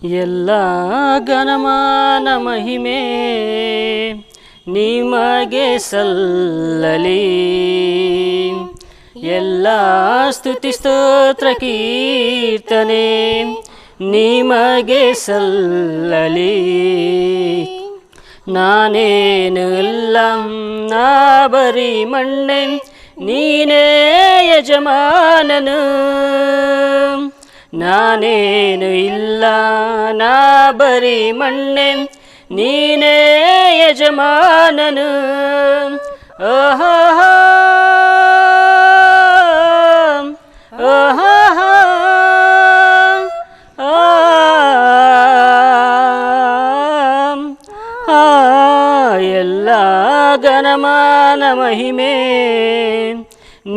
ಎಲ್ಲ ಘನಮಾನ ಮಹಿಮೆ ನಿಮಗೆ ಸಲ್ಲಲಿ, ಎಲ್ಲ ಸ್ತುತಿ ಸ್ತೋತ್ರ ಕೀರ್ತನೆ ನಿಮಗೆ ಸಲ್ಲಲಿ. ನಾನೇನು ಇಲ್ಲ, ನಾ ಬರಿ ಮಣ್ಣೆ, ನೀನೇ ಯಜಮಾನನು. ನಾನೇನು ಇಲ್ಲ, ನಾ ಬರಿ ಮಣ್ಣೆ, ನೀನೇ ಯಜಮಾನನು. ಓಹೋ ಓಹೋ ಎಲ್ಲ ಘನಮಾನ ಮಹಿಮೆ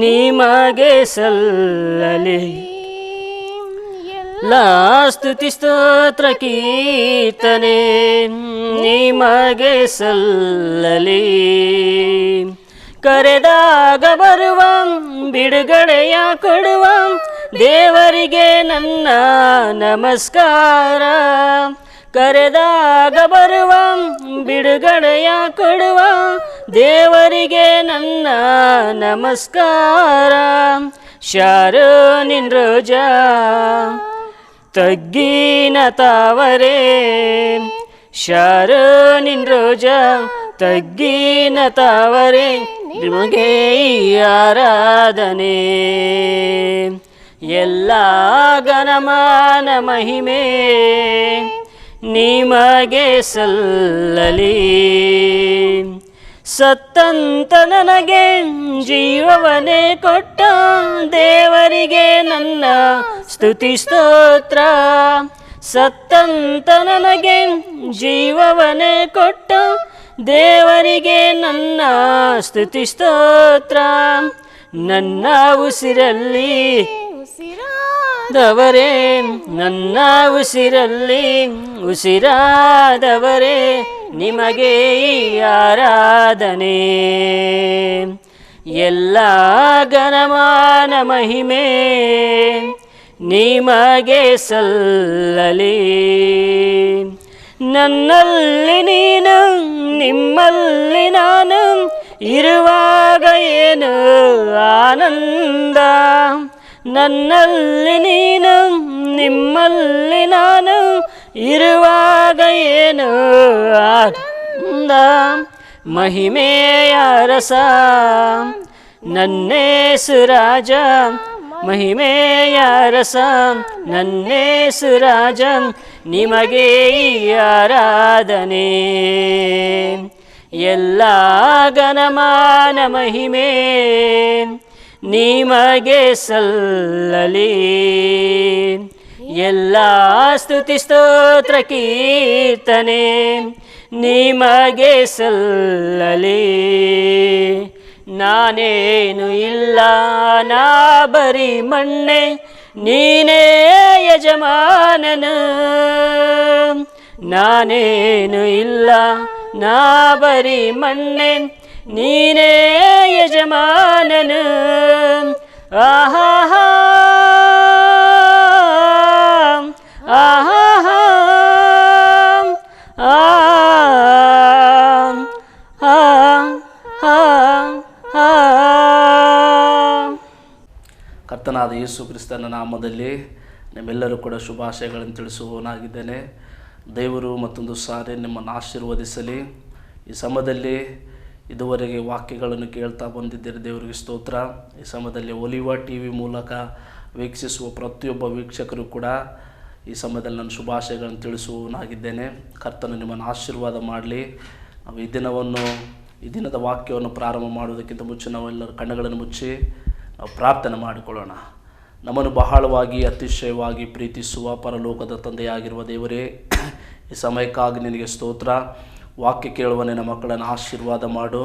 ನಿಮಗೆ ಸಲ್ಲಲಿ, ಸ್ತುತಿ ಸ್ತೋತ್ರ ಕೀರ್ತನೆ ನಿಮಗೆ ಸಲ್ಲಲಿ. ಕರೆದಾಗ ಬರುವ, ಬಿಡುಗಡೆಯ ಕೊಡುವ ದೇವರಿಗೆ ನನ್ನ ನಮಸ್ಕಾರ. ಕರೆದಾಗ ಬರುವ, ಬಿಡುಗಡೆಯ ಕೊಡುವ ದೇವರಿಗೆ ನನ್ನ ನಮಸ್ಕಾರ. ಶಾರೋನಿನ್ ರೋಜಾ ತಗ್ಗಿನ ತಾವರೆ, ಶಾರೋನಿನ್ ರೋಜಾ ತಗ್ಗಿನ ತಾವರೆ ನಿಮಗೆ ಆರಾಧನೆ. ಎಲ್ಲ ಘನಮಾನ ಮಹಿಮೆ ನಿಮಗೆ ಸಲ್ಲಲಿ. ಸತ್ತಂತ ನನಗೆ ಜೀವವನ್ನೇ ಕೊಟ್ಟ ದೇವರಿಗೆ ನನ್ನ ಸ್ತುತಿ ಸ್ತೋತ್ರ. ಸತ್ತಂತ ನನಗೆ ಜೀವವನ್ನೇ ಕೊಟ್ಟ ದೇವರಿಗೆ ನನ್ನ ಸ್ತುತಿ ಸ್ತೋತ್ರ. ನನ್ನ ಉಸಿರಲ್ಲಿ ಉಸಿರಾದವರೇ, ನನ್ನ ಉಸಿರಲ್ಲಿ ಉಸಿರಾದವರೇ ನಿಮಗೆ ಆರಾಧನೆ. ಎಲ್ಲ ಘನಮಾನ ಮಹಿಮೆ ನಿಮಗೆ ಸಲ್ಲಲಿ. ನನ್ನಲ್ಲಿ ನೀನು, ನಿಮ್ಮಲ್ಲಿ ನಾನು ಇರುವಾಗ ಏನು ಆನಂದ. ನನ್ನಲ್ಲಿ ನೀನು, ನಿಮ್ಮಲ್ಲಿ ನಾನು ಇರುವಾಗ ಏನು ಆನಂದ. ಮಹಿಮೆಯ ರಸ ನನ್ನೇಸು ರಾಜ, ಮಹಿಮೆಯ ರಸ ನನ್ನೇಸು ರಾಜ ನಿಮಗೆ ಆರಾಧನೆ. ಎಲ್ಲ ಘನಮಾನ ಮಹಿಮೆ ನಿಮಗೆ ಸಲ್ಲಲಿ. ಎಲ್ಲ ಸ್ತುತಿ ಸ್ತೋತ್ರ ಕೀರ್ತನೆ ನಿಮಗೆ ಸಲ್ಲಲಿ. ನಾನೇನು ಇಲ್ಲ, ನಾ ಬರಿ ಮಣ್ಣೆ, ನೀನೇ ಯಜಮಾನನು. ನಾನೇನು ಇಲ್ಲ, ನಾ ಬರಿ ಮಣ್ಣೆ, ನೀನೇ ಯಜಮಾನನು. ಆಹಾ ಆಹಾ ಕರ್ತನಾದ ಯೇಸು ಕ್ರಿಸ್ತನ ನಾಮದಲ್ಲಿ ನಿಮ್ಮೆಲ್ಲರೂ ಕೂಡ ಶುಭಾಶಯಗಳನ್ನು ತಿಳಿಸುವವನಾಗಿದ್ದೇನೆ. ದೇವರು ಮತ್ತೊಂದು ಸಾರಿ ನಿಮ್ಮನ್ನು ಆಶೀರ್ವದಿಸಲಿ. ಈ ಸಮಯದಲ್ಲಿ ಇದುವರೆಗೆ ವಾಕ್ಯಗಳನ್ನು ಕೇಳ್ತಾ ಬಂದಿದ್ದೀರಿ, ದೇವರಿಗೆ ಸ್ತೋತ್ರ. ಈ ಸಮಯದಲ್ಲಿ ಒಲಿವ ಟಿ ವಿ ಮೂಲಕ ವೀಕ್ಷಿಸುವ ಪ್ರತಿಯೊಬ್ಬ ವೀಕ್ಷಕರು ಕೂಡ ಈ ಸಮಯದಲ್ಲಿ ನಾನು ಶುಭಾಶಯಗಳನ್ನು ತಿಳಿಸುವವನಾಗಿದ್ದೇನೆ. ಕರ್ತನು ನಿಮ್ಮನ್ನು ಆಶೀರ್ವಾದ ಮಾಡಲಿ. ನಾವು ಈ ದಿನದ ವಾಕ್ಯವನ್ನು ಪ್ರಾರಂಭ ಮಾಡುವುದಕ್ಕಿಂತ ಮುಂಚೆ ನಾವೆಲ್ಲರೂ ಕಣ್ಣುಗಳನ್ನು ಮುಚ್ಚಿ ನಾವು ಪ್ರಾರ್ಥನೆ ಮಾಡಿಕೊಳ್ಳೋಣ. ನಮ್ಮನ್ನು ಬಹಳವಾಗಿ ಅತಿಶಯವಾಗಿ ಪ್ರೀತಿಸುವ ಪರಲೋಕದ ತಂದೆಯಾಗಿರುವ ದೇವರೇ, ಈ ಸಮಯಕ್ಕಾಗಿ ನಿನಗೆ ಸ್ತೋತ್ರ. ವಾಕ್ಯ ಕೇಳುವ ನಿನ್ನ ಮಕ್ಕಳನ್ನು ಆಶೀರ್ವಾದ ಮಾಡು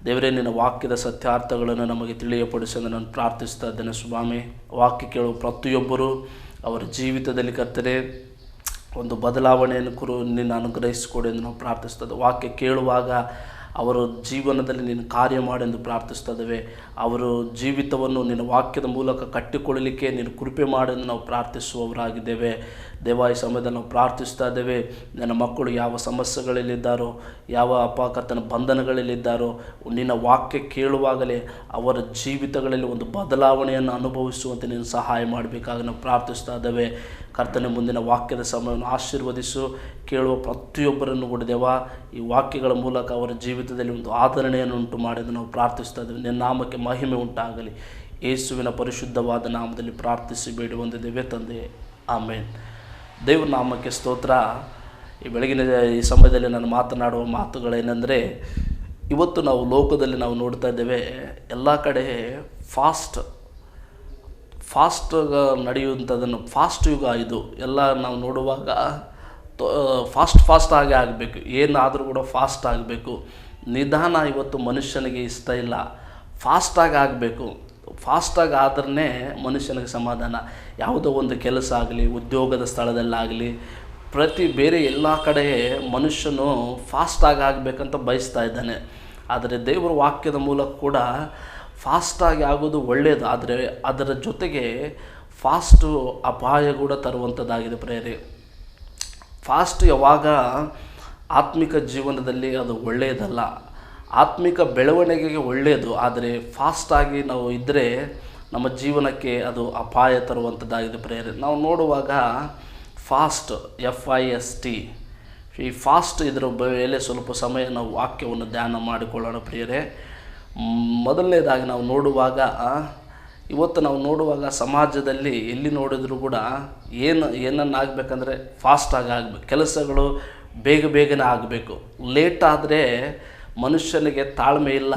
ದೇವರೇ. ನಿನ್ನ ವಾಕ್ಯದ ಸತ್ಯಾರ್ಥಗಳನ್ನು ನಮಗೆ ತಿಳಿಯಪಡಿಸಲು ನಾನು ಪ್ರಾರ್ಥಿಸ್ತಾ ಇದ್ದೇನೆ ಸ್ವಾಮಿ. ವಾಕ್ಯ ಕೇಳುವ ಪ್ರತಿಯೊಬ್ಬರು ಅವರ ಜೀವಿತದಲ್ಲಿ ಕರ್ತನೆ ಒಂದು ಬದಲಾವಣೆಯನ್ನು ನಿನ್ನ ಅನುಗ್ರಹಿಸಿಕೊಡಿ ಎಂದು ನಾವು ಪ್ರಾರ್ಥಿಸ್ತದೆ. ವಾಕ್ಯ ಕೇಳುವಾಗ ಅವರ ಜೀವನದಲ್ಲಿ ನೀನು ಕಾರ್ಯ ಮಾಡೆಂದು ಪ್ರಾರ್ಥಿಸ್ತಾ ಇದ್ದೇವೆ. ಅವರ ಜೀವಿತವನ್ನು ನಿನ್ನ ವಾಕ್ಯದ ಮೂಲಕ ಕಟ್ಟಿಕೊಳ್ಳಲಿಕ್ಕೆ ನೀನು ಕೃಪೆ ಮಾಡೆಂದು ನಾವು ಪ್ರಾರ್ಥಿಸುವವರಾಗಿದ್ದೇವೆ. ದೇವ, ಈ ಸಮಯದಲ್ಲಿ ನಾವು ಪ್ರಾರ್ಥಿಸ್ತಾ ಇದ್ದೇವೆ. ನನ್ನ ಮಕ್ಕಳು ಯಾವ ಸಮಸ್ಯೆಗಳಲ್ಲಿದ್ದಾರೋ, ಯಾವ ಅಪಕರ್ತನ ಬಂಧನಗಳಲ್ಲಿದ್ದಾರೋ, ನಿನ್ನ ವಾಕ್ಯ ಕೇಳುವಾಗಲೇ ಅವರ ಜೀವಿತಗಳಲ್ಲಿ ಒಂದು ಬದಲಾವಣೆಯನ್ನು ಅನುಭವಿಸುವಂತೆ ನೀನು ಸಹಾಯ ಮಾಡಬೇಕಾಗಿ ನಾವು ಪ್ರಾರ್ಥಿಸ್ತಾ ಇದ್ದೇವೆ. ಕರ್ತನೆ, ಮುಂದಿನ ವಾಕ್ಯದ ಸಮಯವನ್ನು ಆಶೀರ್ವದಿಸು. ಕೇಳುವ ಪ್ರತಿಯೊಬ್ಬರನ್ನು ಕೂಡ ದೇವ, ಈ ವಾಕ್ಯಗಳ ಮೂಲಕ ಅವರ ಜೀವಿತದಲ್ಲಿ ಒಂದು ಆದರಣೆಯನ್ನು ಉಂಟು ಮಾಡಿದ್ದು ನಾವು ಪ್ರಾರ್ಥಿಸ್ತಾ ಇದ್ದೇವೆ. ನಿನ್ನ ನಾಮಕ್ಕೆ ಮಹಿಮೆ ಉಂಟಾಗಲಿ. ಯೇಸುವಿನ ಪರಿಶುದ್ಧವಾದ ನಾಮದಲ್ಲಿ ಪ್ರಾರ್ಥಿಸಿ ಬೇಡಿ ಹೊಂದಿದ್ದೇವೆ ತಂದೆ, ಆಮೇನ್. ದೇವರ ನಾಮಕ್ಕೆ ಸ್ತೋತ್ರ. ಈ ಬೆಳಗಿನ ಈ ಸಮಯದಲ್ಲಿ ನಾನು ಮಾತನಾಡುವ ಮಾತುಗಳೇನೆಂದರೆ, ಇವತ್ತು ನಾವು ಲೋಕದಲ್ಲಿ ನಾವು ನೋಡ್ತಾ ಇದ್ದೇವೆ, ಎಲ್ಲ ಕಡೆ ಫಾಸ್ಟ್ ನಡೆಯುವಂಥದ್ದನ್ನು, ಫಾಸ್ಟ್ ಯುಗ ಇದು. ಎಲ್ಲ ನಾವು ನೋಡುವಾಗ ಫಾಸ್ಟಾಗಿ ಆಗಬೇಕು, ಏನಾದರೂ ಕೂಡ ಫಾಸ್ಟ್ ಆಗಬೇಕು. ನಿಧಾನ ಇವತ್ತು ಮನುಷ್ಯನಿಗೆ ಇಷ್ಟ ಇಲ್ಲ, ಫಾಸ್ಟಾಗಿ ಆಗಬೇಕು. ಫಾಸ್ಟಾಗಿ ಆದ್ರೇ ಮನುಷ್ಯನಿಗೆ ಸಮಾಧಾನ. ಯಾವುದೋ ಒಂದು ಕೆಲಸ ಆಗಲಿ, ಉದ್ಯೋಗದ ಸ್ಥಳದಲ್ಲಾಗಲಿ, ಬೇರೆ ಎಲ್ಲ ಕಡೆ ಮನುಷ್ಯನು ಫಾಸ್ಟಾಗಿ ಆಗಬೇಕಂತ ಬಯಸ್ತಾ ಇದ್ದಾನೆ. ಆದರೆ ದೇವರ ವಾಕ್ಯದ ಮೂಲಕ ಕೂಡ ಫಾಸ್ಟಾಗಿ ಆಗೋದು ಒಳ್ಳೆಯದು, ಆದರೆ ಅದರ ಜೊತೆಗೆ ಫಾಸ್ಟು ಅಪಾಯ ಕೂಡ ತರುವಂಥದ್ದಾಗಿದೆ ಪ್ರೇರೆ. ಫಾಸ್ಟ್ ಯಾವಾಗ ಆತ್ಮಿಕ ಜೀವನದಲ್ಲಿ ಅದು ಒಳ್ಳೆಯದಲ್ಲ, ಆತ್ಮಿಕ ಬೆಳವಣಿಗೆಗೆ ಒಳ್ಳೆಯದು. ಆದರೆ ಫಾಸ್ಟಾಗಿ ನಾವು ಇದ್ದರೆ ನಮ್ಮ ಜೀವನಕ್ಕೆ ಅದು ಅಪಾಯ ತರುವಂಥದ್ದಾಗಿದೆ ಪ್ರೇರೆ. ನಾವು ನೋಡುವಾಗ ಫಾಸ್ಟ್, FIST, ಈ ಫಾಸ್ಟ್ ಇದರ ಮೇಲೆ ಸ್ವಲ್ಪ ಸಮಯ ನಾವು ವಾಕ್ಯವನ್ನು ಧ್ಯಾನ ಮಾಡಿಕೊಳ್ಳೋಣ ಪ್ರಿಯರೇ. ಮೊದಲನೇದಾಗಿ ನಾವು ನೋಡುವಾಗ, ಇವತ್ತು ನಾವು ನೋಡುವಾಗ ಸಮಾಜದಲ್ಲಿ ಎಲ್ಲಿ ನೋಡಿದರೂ ಕೂಡ ಏನನ್ನು ಆಗಬೇಕಂದ್ರೆ ಫಾಸ್ಟಾಗಿ ಆಗಬೇಕು. ಕೆಲಸಗಳು ಬೇಗನೆ ಆಗಬೇಕು. ಲೇಟ್ ಆದರೆ ಮನುಷ್ಯನಿಗೆ ತಾಳ್ಮೆ ಇಲ್ಲ.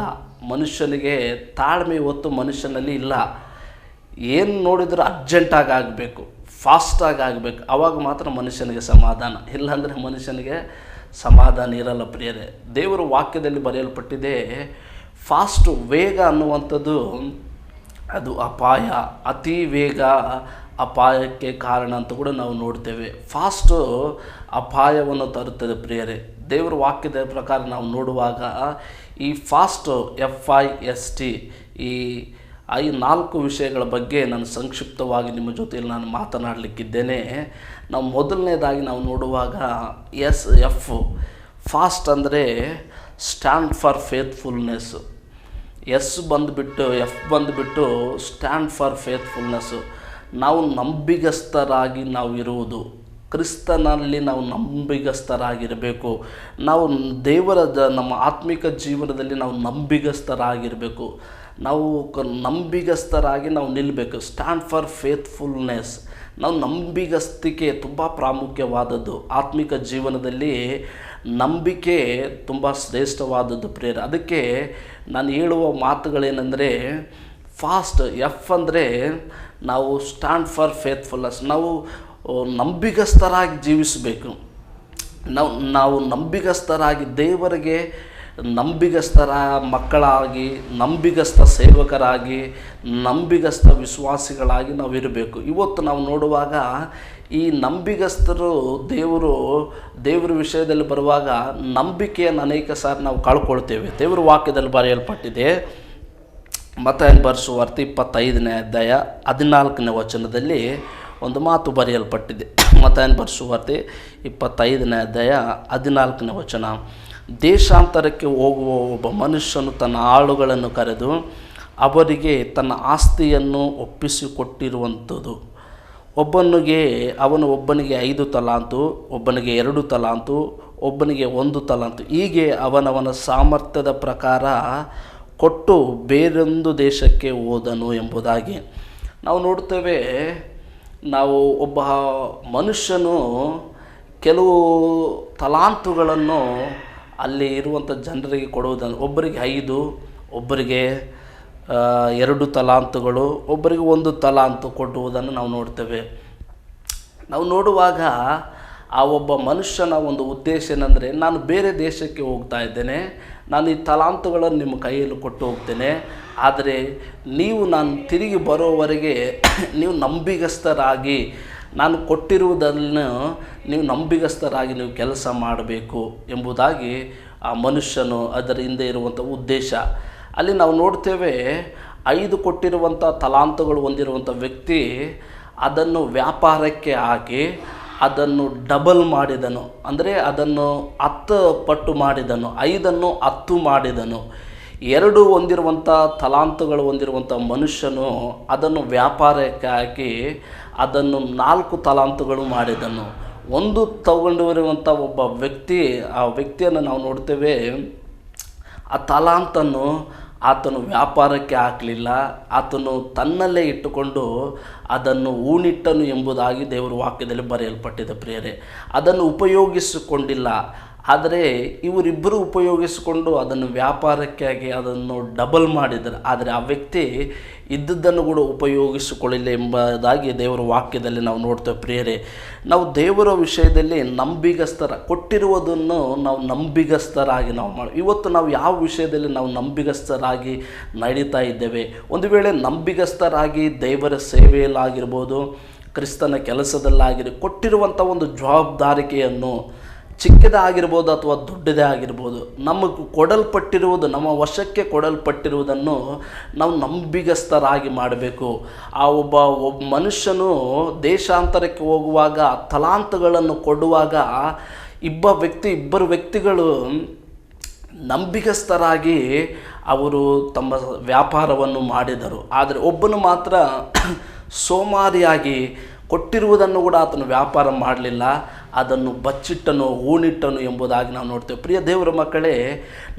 ಮನುಷ್ಯನಿಗೆ ತಾಳ್ಮೆ ಇವತ್ತು ಮನುಷ್ಯನಲ್ಲಿ ಇಲ್ಲ. ಏನು ನೋಡಿದರೂ ಅರ್ಜೆಂಟಾಗಿ ಆಗಬೇಕು, ಫಾಸ್ಟಾಗಿ ಆಗಬೇಕು. ಆವಾಗ ಮಾತ್ರ ಮನುಷ್ಯನಿಗೆ ಸಮಾಧಾನ. ಇಲ್ಲಾಂದರೆ ಮನುಷ್ಯನಿಗೆ ಸಮಾಧಾನ ಇರಲ್ಲ ಪ್ರಿಯರೇ. ದೇವರ ವಾಕ್ಯದಲ್ಲಿ ಬರೆಯಲ್ಪಟ್ಟಿದೆ, ಫಾಸ್ಟು, ವೇಗ ಅನ್ನುವಂಥದ್ದು ಅದು ಅಪಾಯ. ಅತಿ ವೇಗ ಅಪಾಯಕ್ಕೆ ಕಾರಣ ಅಂತ ಕೂಡ ನಾವು ನೋಡ್ತೇವೆ. ಫಾಸ್ಟು ಅಪಾಯವನ್ನು ತರುತ್ತದೆ ಪ್ರಿಯರೇ. ದೇವರ ವಾಕ್ಯದ ಪ್ರಕಾರ ನಾವು ನೋಡುವಾಗ ಈ ಫಾಸ್ಟು, FIST, ಈ 4 ವಿಷಯಗಳ ಬಗ್ಗೆ ನಾನು ಸಂಕ್ಷಿಪ್ತವಾಗಿ ನಿಮ್ಮ ಜೊತೆಯಲ್ಲಿ ನಾನು ಮಾತನಾಡಲಿಕ್ಕಿದ್ದೇನೆ. ನಾವು ಮೊದಲನೇದಾಗಿ ನಾವು ನೋಡುವಾಗ SF, ಫಾಸ್ಟ್ ಅಂದರೆ ಸ್ಟ್ಯಾಂಡ್ ಫಾರ್ ಫೇತ್ಫುಲ್ನೆಸ್ಸು. F ಬಂದುಬಿಟ್ಟು ಸ್ಟ್ಯಾಂಡ್ ಫಾರ್ ಫೇತ್ಫುಲ್ನೆಸ್ಸು. ನಾವು ನಂಬಿಗಸ್ತರಾಗಿ ನಾವು ಇರುವುದು, ಕ್ರಿಸ್ತನಲ್ಲಿ ನಾವು ನಂಬಿಗಸ್ತರಾಗಿರಬೇಕು. ನಾವು ದೇವರ ನಮ್ಮ ಆತ್ಮಿಕ ಜೀವನದಲ್ಲಿ ನಾವು ನಂಬಿಗಸ್ತರಾಗಿರಬೇಕು. ನಾವು ನಂಬಿಗಸ್ತರಾಗಿ ನಾವು ನಿಲ್ಲಬೇಕು. Stand for faithfulness. ನಾವು ನಂಬಿಗಸ್ತಿಕೆ ತುಂಬ ಪ್ರಾಮುಖ್ಯವಾದದ್ದು. ಆತ್ಮಿಕ ಜೀವನದಲ್ಲಿ ನಂಬಿಕೆ ತುಂಬ ಶ್ರೇಷ್ಠವಾದದ್ದು ಪ್ರೇರ. ಅದಕ್ಕೆ ನಾನು ಹೇಳುವ ಮಾತುಗಳೇನೆಂದರೆ, ಫಾಸ್ಟ್, F ಅಂದರೆ ನಾವು ಸ್ಟ್ಯಾಂಡ್ ಫಾರ್ ಫೇತ್ಫುಲ್ನೆಸ್. ನಾವು ನಂಬಿಗಸ್ತರಾಗಿ ಜೀವಿಸಬೇಕು. ನಾವು ನಂಬಿಗಸ್ತರಾಗಿ ದೇವರಿಗೆ ನಂಬಿಗಸ್ತರ ಮಕ್ಕಳಾಗಿ, ನಂಬಿಗಸ್ತ ಸೇವಕರಾಗಿ, ನಂಬಿಗಸ್ತ ವಿಶ್ವಾಸಿಗಳಾಗಿ ನಾವು ಇರಬೇಕು. ಇವತ್ತು ನಾವು ನೋಡುವಾಗ ಈ ನಂಬಿಗಸ್ತರು ದೇವರ ವಿಷಯದಲ್ಲಿ ಬರುವಾಗ ನಂಬಿಕೆಯನ್ನು ಅನೇಕ ಸಾರಿ ನಾವು ಕಳ್ಕೊಳ್ತೇವೆ. ದೇವರ ವಾಕ್ಯದಲ್ಲಿ ಬರೆಯಲ್ಪಟ್ಟಿದೆ, ಮತ್ತಾಯನ ಬರೆಸುವಾರ್ತೆ 25ನೇ ಅಧ್ಯಾಯ 14ನೇ ವಚನದಲ್ಲಿ ಒಂದು ಮಾತು ಬರೆಯಲ್ಪಟ್ಟಿದೆ. ಮತ್ತಾಯನ ಬರೆಸುವಾರ್ತೆ 25ನೇ ಅಧ್ಯಾಯ 14ನೇ ವಚನ, ದೇಶಾಂತರಕ್ಕೆ ಹೋಗುವ ಒಬ್ಬ ಮನುಷ್ಯನು ತನ್ನ ಆಳುಗಳನ್ನು ಕರೆದು ಅವರಿಗೆ ತನ್ನ ಆಸ್ತಿಯನ್ನು ಒಪ್ಪಿಸಿಕೊಟ್ಟಿರುವಂಥದ್ದು. ಒಬ್ಬನಿಗೆ 5 ತಲಾಂತು, ಒಬ್ಬನಿಗೆ 2 ತಲಾಂತು, ಒಬ್ಬನಿಗೆ 1 ತಲಾಂತು, ಹೀಗೆ ಅವನವನ ಸಾಮರ್ಥ್ಯದ ಪ್ರಕಾರ ಕೊಟ್ಟು ಬೇರೊಂದು ದೇಶಕ್ಕೆ ಹೋದನು ಎಂಬುದಾಗಿ ನಾವು ನೋಡ್ತೇವೆ. ನಾವು ಒಬ್ಬ ಮನುಷ್ಯನು ಕೆಲವು ತಲಾಂತುಗಳನ್ನು ಅಲ್ಲಿ ಇರುವಂಥ ಜನರಿಗೆ ಕೊಡುವುದನ್ನು, ಒಬ್ಬರಿಗೆ 5, ಒಬ್ಬರಿಗೆ 2 ತಲಾಂತುಗಳು, ಒಬ್ಬರಿಗೆ 1 ತಲಾಂತು ಕೊಡುವುದನ್ನು ನಾವು ನೋಡ್ತೇವೆ. ನಾವು ನೋಡುವಾಗ ಆ ಒಬ್ಬ ಮನುಷ್ಯನ ಒಂದು ಉದ್ದೇಶ ಏನಂದರೆ, ನಾನು ಬೇರೆ ದೇಶಕ್ಕೆ ಹೋಗ್ತಾ ಇದ್ದೇನೆ, ನಾನು ಈ ತಲಾಂತುಗಳನ್ನು ನಿಮ್ಮ ಕೈಯಲ್ಲಿ ಕೊಟ್ಟು ಹೋಗ್ತೇನೆ, ಆದರೆ ನಾನು ತಿರುಗಿ ಬರೋವರೆಗೆ ನೀವು ನಂಬಿಗಸ್ತರಾಗಿ, ನಾನು ಕೊಟ್ಟಿರುವುದನ್ನು ನೀವು ನಂಬಿಗಸ್ತರಾಗಿ ನೀವು ಕೆಲಸ ಮಾಡಬೇಕು ಎಂಬುದಾಗಿ ಆ ಮನುಷ್ಯನು, ಅದರ ಹಿಂದೆ ಇರುವಂಥ ಉದ್ದೇಶ. ಅಲ್ಲಿ ನಾವು ನೋಡ್ತೇವೆ 5 ಕೊಟ್ಟಿರುವಂಥ ತಲಾಂತುಗಳು ಹೊಂದಿರುವಂಥ ವ್ಯಕ್ತಿ ಅದನ್ನು ವ್ಯಾಪಾರಕ್ಕೆ ಹಾಕಿ ಅದನ್ನು ಡಬಲ್ ಮಾಡಿದನು, ಅಂದರೆ ಅದನ್ನು 10 ಪಟ್ಟು ಮಾಡಿದನು, 5 10 ಮಾಡಿದನು. 2 ಹೊಂದಿರುವಂಥ ತಲಾಂತುಗಳು ಹೊಂದಿರುವಂಥ ಮನುಷ್ಯನು ಅದನ್ನು ವ್ಯಾಪಾರಕ್ಕೆ ಹಾಕಿ ಅದನ್ನು 4 ತಲಾಂತುಗಳು ಮಾಡಿದನು. 1 ತಗೊಂಡಿರುವಂಥ ಒಬ್ಬ ವ್ಯಕ್ತಿ, ಆ ವ್ಯಕ್ತಿಯನ್ನು ನಾವು ನೋಡ್ತೇವೆ, ಆ ತಲಾಂತನ್ನು ಆತನು ವ್ಯಾಪಾರಕ್ಕೆ ಹಾಕಲಿಲ್ಲ, ಆತನು ತನ್ನಲ್ಲೇ ಇಟ್ಟುಕೊಂಡು ಅದನ್ನು ಊನಿಟ್ಟನು ಎಂಬುದಾಗಿ ದೇವರ ವಾಕ್ಯದಲ್ಲಿ ಬರೆಯಲ್ಪಟ್ಟಿದೆ ಪ್ರಿಯರೇ. ಅದನ್ನು ಉಪಯೋಗಿಸಿಕೊಂಡಿಲ್ಲ. ಆದರೆ ಇವರಿಬ್ಬರು ಉಪಯೋಗಿಸಿಕೊಂಡು ಅದನ್ನು ವ್ಯಾಪಾರಕ್ಕಾಗಿ ಅದನ್ನು ಡಬಲ್ ಮಾಡಿದರು. ಆದರೆ ಆ ವ್ಯಕ್ತಿ ಇದ್ದದ್ದನ್ನು ಕೂಡ ಉಪಯೋಗಿಸಿಕೊಳ್ಳಿಲ್ಲ ಎಂಬುದಾಗಿ ದೇವರ ವಾಕ್ಯದಲ್ಲಿ ನಾವು ನೋಡ್ತೇವೆ ಪ್ರಿಯರೇ. ನಾವು ದೇವರ ವಿಷಯದಲ್ಲಿ ನಂಬಿಗಸ್ತರ, ಕೊಟ್ಟಿರುವುದನ್ನು ನಾವು ನಂಬಿಗಸ್ತರಾಗಿ ನಾವು ಇವತ್ತು ನಾವು ಯಾವ ವಿಷಯದಲ್ಲಿ ನಾವು ನಂಬಿಗಸ್ತರಾಗಿ ನಡೀತಾ ಇದ್ದೇವೆ? ಒಂದು ವೇಳೆ ನಂಬಿಗಸ್ತರಾಗಿ ದೇವರ ಸೇವೆಯಲ್ಲಾಗಿರ್ಬೋದು, ಕ್ರಿಸ್ತನ ಕೆಲಸದಲ್ಲಾಗಿರಿ, ಕೊಟ್ಟಿರುವಂಥ ಒಂದು ಜವಾಬ್ದಾರಿಕೆಯನ್ನು ಚಿಕ್ಕದಾಗಿರ್ಬೋದು ಅಥವಾ ದೊಡ್ಡದೇ ಆಗಿರ್ಬೋದು, ನಮಗೆ ಕೊಡಲ್ಪಟ್ಟಿರುವುದು, ನಮ್ಮ ವಶಕ್ಕೆ ಕೊಡಲ್ಪಟ್ಟಿರುವುದನ್ನು ನಾವು ನಂಬಿಗಸ್ತರಾಗಿ ಮಾಡಬೇಕು. ಆ ಒಬ್ಬ ಮನುಷ್ಯನು ದೇಶಾಂತರಕ್ಕೆ ಹೋಗುವಾಗ ತಲಾಂತಗಳನ್ನು ಕೊಡುವಾಗ ಇಬ್ಬರು ವ್ಯಕ್ತಿಗಳು ನಂಬಿಗಸ್ತರಾಗಿ ಅವರು ತಮ್ಮ ವ್ಯಾಪಾರವನ್ನು ಮಾಡಿದರು. ಆದರೆ ಒಬ್ಬನು ಮಾತ್ರ ಸೋಮಾರಿಯಾಗಿ ಕೊಟ್ಟಿರುವುದನ್ನು ಕೂಡ ಆತನು ವ್ಯಾಪಾರ ಮಾಡಲಿಲ್ಲ, ಅದನ್ನು ಬಚ್ಚಿಟ್ಟನು, ಊನಿಟ್ಟನು ಎಂಬುದಾಗಿ ನಾವು ನೋಡ್ತೇವೆ. ಪ್ರಿಯ ದೇವರ ಮಕ್ಕಳೇ,